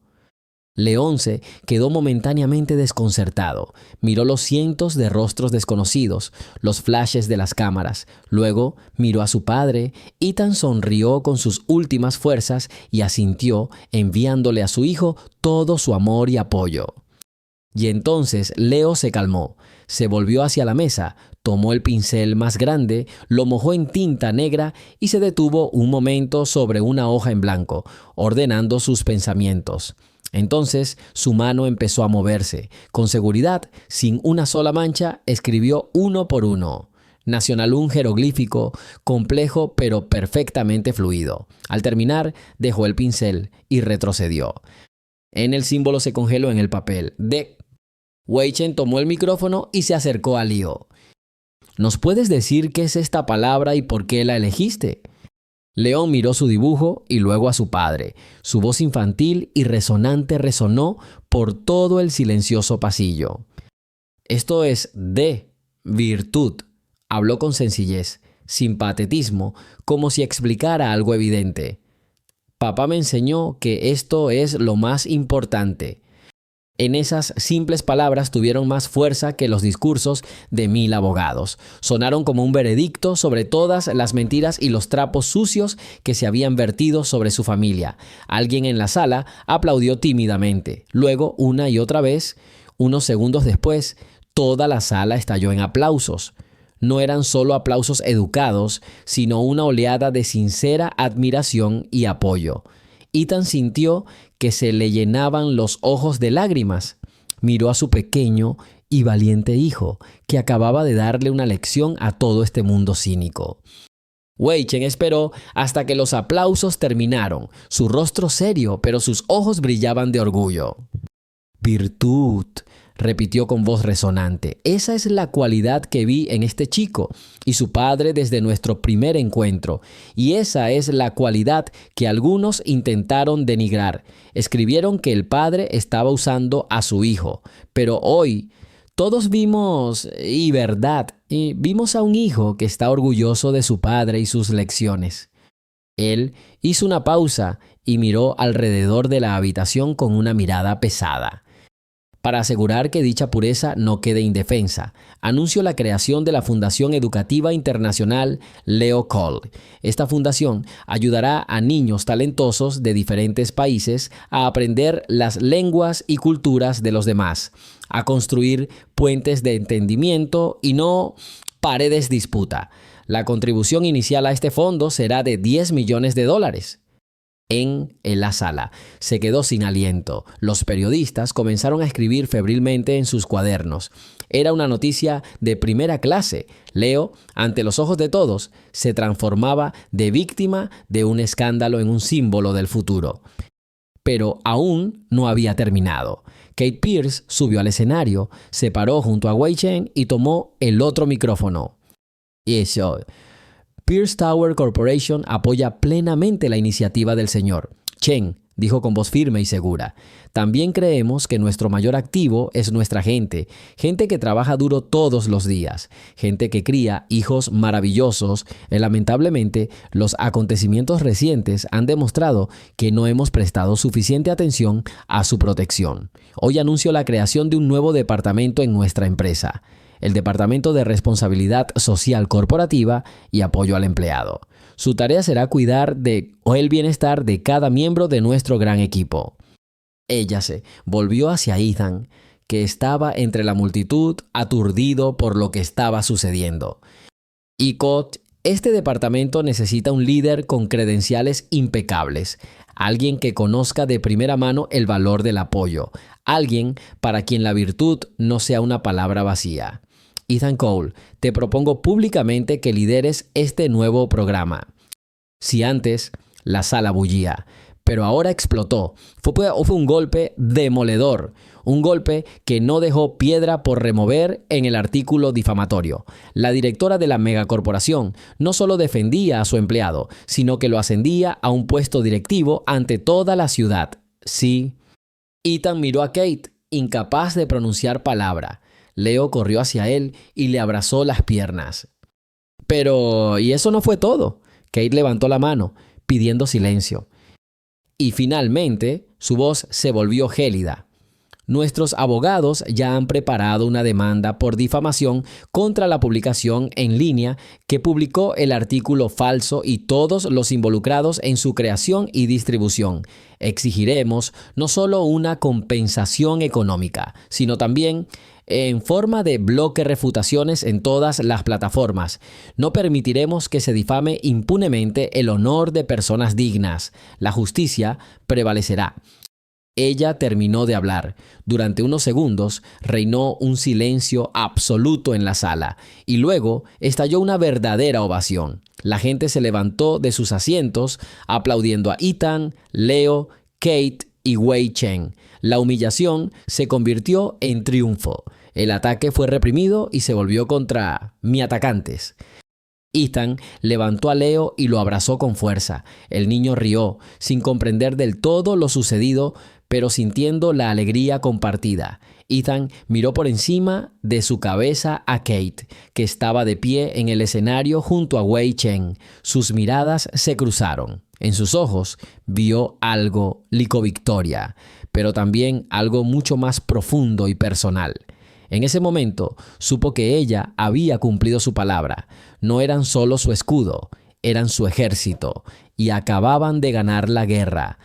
Leonce quedó momentáneamente desconcertado. Miró los cientos de rostros desconocidos, los flashes de las cámaras. Luego miró a su padre. Ethan sonrió con sus últimas fuerzas y asintió, enviándole a su hijo todo su amor y apoyo. Y entonces Leo se calmó. Se volvió hacia la mesa, tomó el pincel más grande, lo mojó en tinta negra y se detuvo un momento sobre una hoja en blanco, ordenando sus pensamientos. Entonces su mano empezó a moverse. Con seguridad, sin una sola mancha, escribió uno por uno. Nacionalún jeroglífico, complejo pero perfectamente fluido. Al terminar, dejó el pincel y retrocedió. En el símbolo se congeló en el papel. Wei Chen tomó el micrófono y se acercó a Leo. «¿Nos puedes decir qué es esta palabra y por qué la elegiste?» León miró su dibujo y luego a su padre. Su voz infantil y resonante resonó por todo el silencioso pasillo. «Esto es virtud», habló con sencillez, sin patetismo, como si explicara algo evidente. «Papá me enseñó que esto es lo más importante». En esas simples palabras tuvieron más fuerza que los discursos de 1000 abogados. Sonaron como un veredicto sobre todas las mentiras y los trapos sucios que se habían vertido sobre su familia. Alguien en la sala aplaudió tímidamente. Luego, una y otra vez, unos segundos después, toda la sala estalló en aplausos. No eran solo aplausos educados, sino una oleada de sincera admiración y apoyo. Ethan sintió que se le llenaban los ojos de lágrimas. Miró a su pequeño y valiente hijo, que acababa de darle una lección a todo este mundo cínico. Wei Chen esperó hasta que los aplausos terminaron, su rostro serio, pero sus ojos brillaban de orgullo. «Virtud», repitió con voz resonante. Esa es la cualidad que vi en este chico y su padre desde nuestro primer encuentro. Y esa es la cualidad que algunos intentaron denigrar. Escribieron que el padre estaba usando a su hijo. Pero hoy todos vimos vimos a un hijo que está orgulloso de su padre y sus lecciones. Él hizo una pausa y miró alrededor de la habitación con una mirada pesada. Para asegurar que dicha pureza no quede indefensa, anunció la creación de la Fundación Educativa Internacional Leo Cole. Esta fundación ayudará a niños talentosos de diferentes países a aprender las lenguas y culturas de los demás, a construir puentes de entendimiento y no paredes de disputa. La contribución inicial a este fondo será de $10 millones. En la sala se quedó sin aliento. Los periodistas comenzaron a escribir febrilmente en sus cuadernos. Era una noticia de primera clase. Leo, ante los ojos de todos, se transformaba de víctima de un escándalo en un símbolo del futuro. Pero aún no había terminado. Kate Pierce subió al escenario, se paró junto a Wei Chen y tomó el otro micrófono. Pierce Tower Corporation apoya plenamente la iniciativa del señor. Chen dijo con voz firme y segura. También creemos que nuestro mayor activo es nuestra gente que trabaja duro todos los días, gente que cría hijos maravillosos. Lamentablemente, los acontecimientos recientes han demostrado que no hemos prestado suficiente atención a su protección. Hoy anuncio la creación de un nuevo departamento en nuestra empresa, el Departamento de Responsabilidad Social Corporativa y Apoyo al Empleado. Su tarea será cuidar el bienestar de cada miembro de nuestro gran equipo. Ella se volvió hacia Ethan, que estaba entre la multitud, aturdido por lo que estaba sucediendo. Este departamento necesita un líder con credenciales impecables, alguien que conozca de primera mano el valor del apoyo, alguien para quien la virtud no sea una palabra vacía. Ethan Cole, te propongo públicamente que lideres este nuevo programa. Si antes la sala bullía, pero ahora explotó. Fue un golpe demoledor, un golpe que no dejó piedra por remover en el artículo difamatorio. La directora de la megacorporación no solo defendía a su empleado, sino que lo ascendía a un puesto directivo ante toda la ciudad. Sí. Ethan miró a Kate, incapaz de pronunciar palabra. Leo corrió hacia él y le abrazó las piernas. Pero, ¿y eso no fue todo? Kate levantó la mano, pidiendo silencio. Y finalmente, su voz se volvió gélida. Nuestros abogados ya han preparado una demanda por difamación contra la publicación en línea que publicó el artículo falso y todos los involucrados en su creación y distribución. Exigiremos no solo una compensación económica, sino también en forma de bloque refutaciones en todas las plataformas. No permitiremos que se difame impunemente el honor de personas dignas. La justicia prevalecerá. Ella terminó de hablar. Durante unos segundos reinó un silencio absoluto en la sala y luego estalló una verdadera ovación. La gente se levantó de sus asientos aplaudiendo a Ethan, Leo, Kate y Wei Chen. La humillación se convirtió en triunfo. El ataque fue reprimido y se volvió contra mis atacantes. Ethan levantó a Leo y lo abrazó con fuerza. El niño rió, sin comprender del todo lo sucedido, pero sintiendo la alegría compartida. Ethan miró por encima de su cabeza a Kate, que estaba de pie en el escenario junto a Wei Chen. Sus miradas se cruzaron. En sus ojos vio algo licovictoria, pero también algo mucho más profundo y personal. En ese momento supo que ella había cumplido su palabra. No eran solo su escudo, eran su ejército y acababan de ganar la guerra.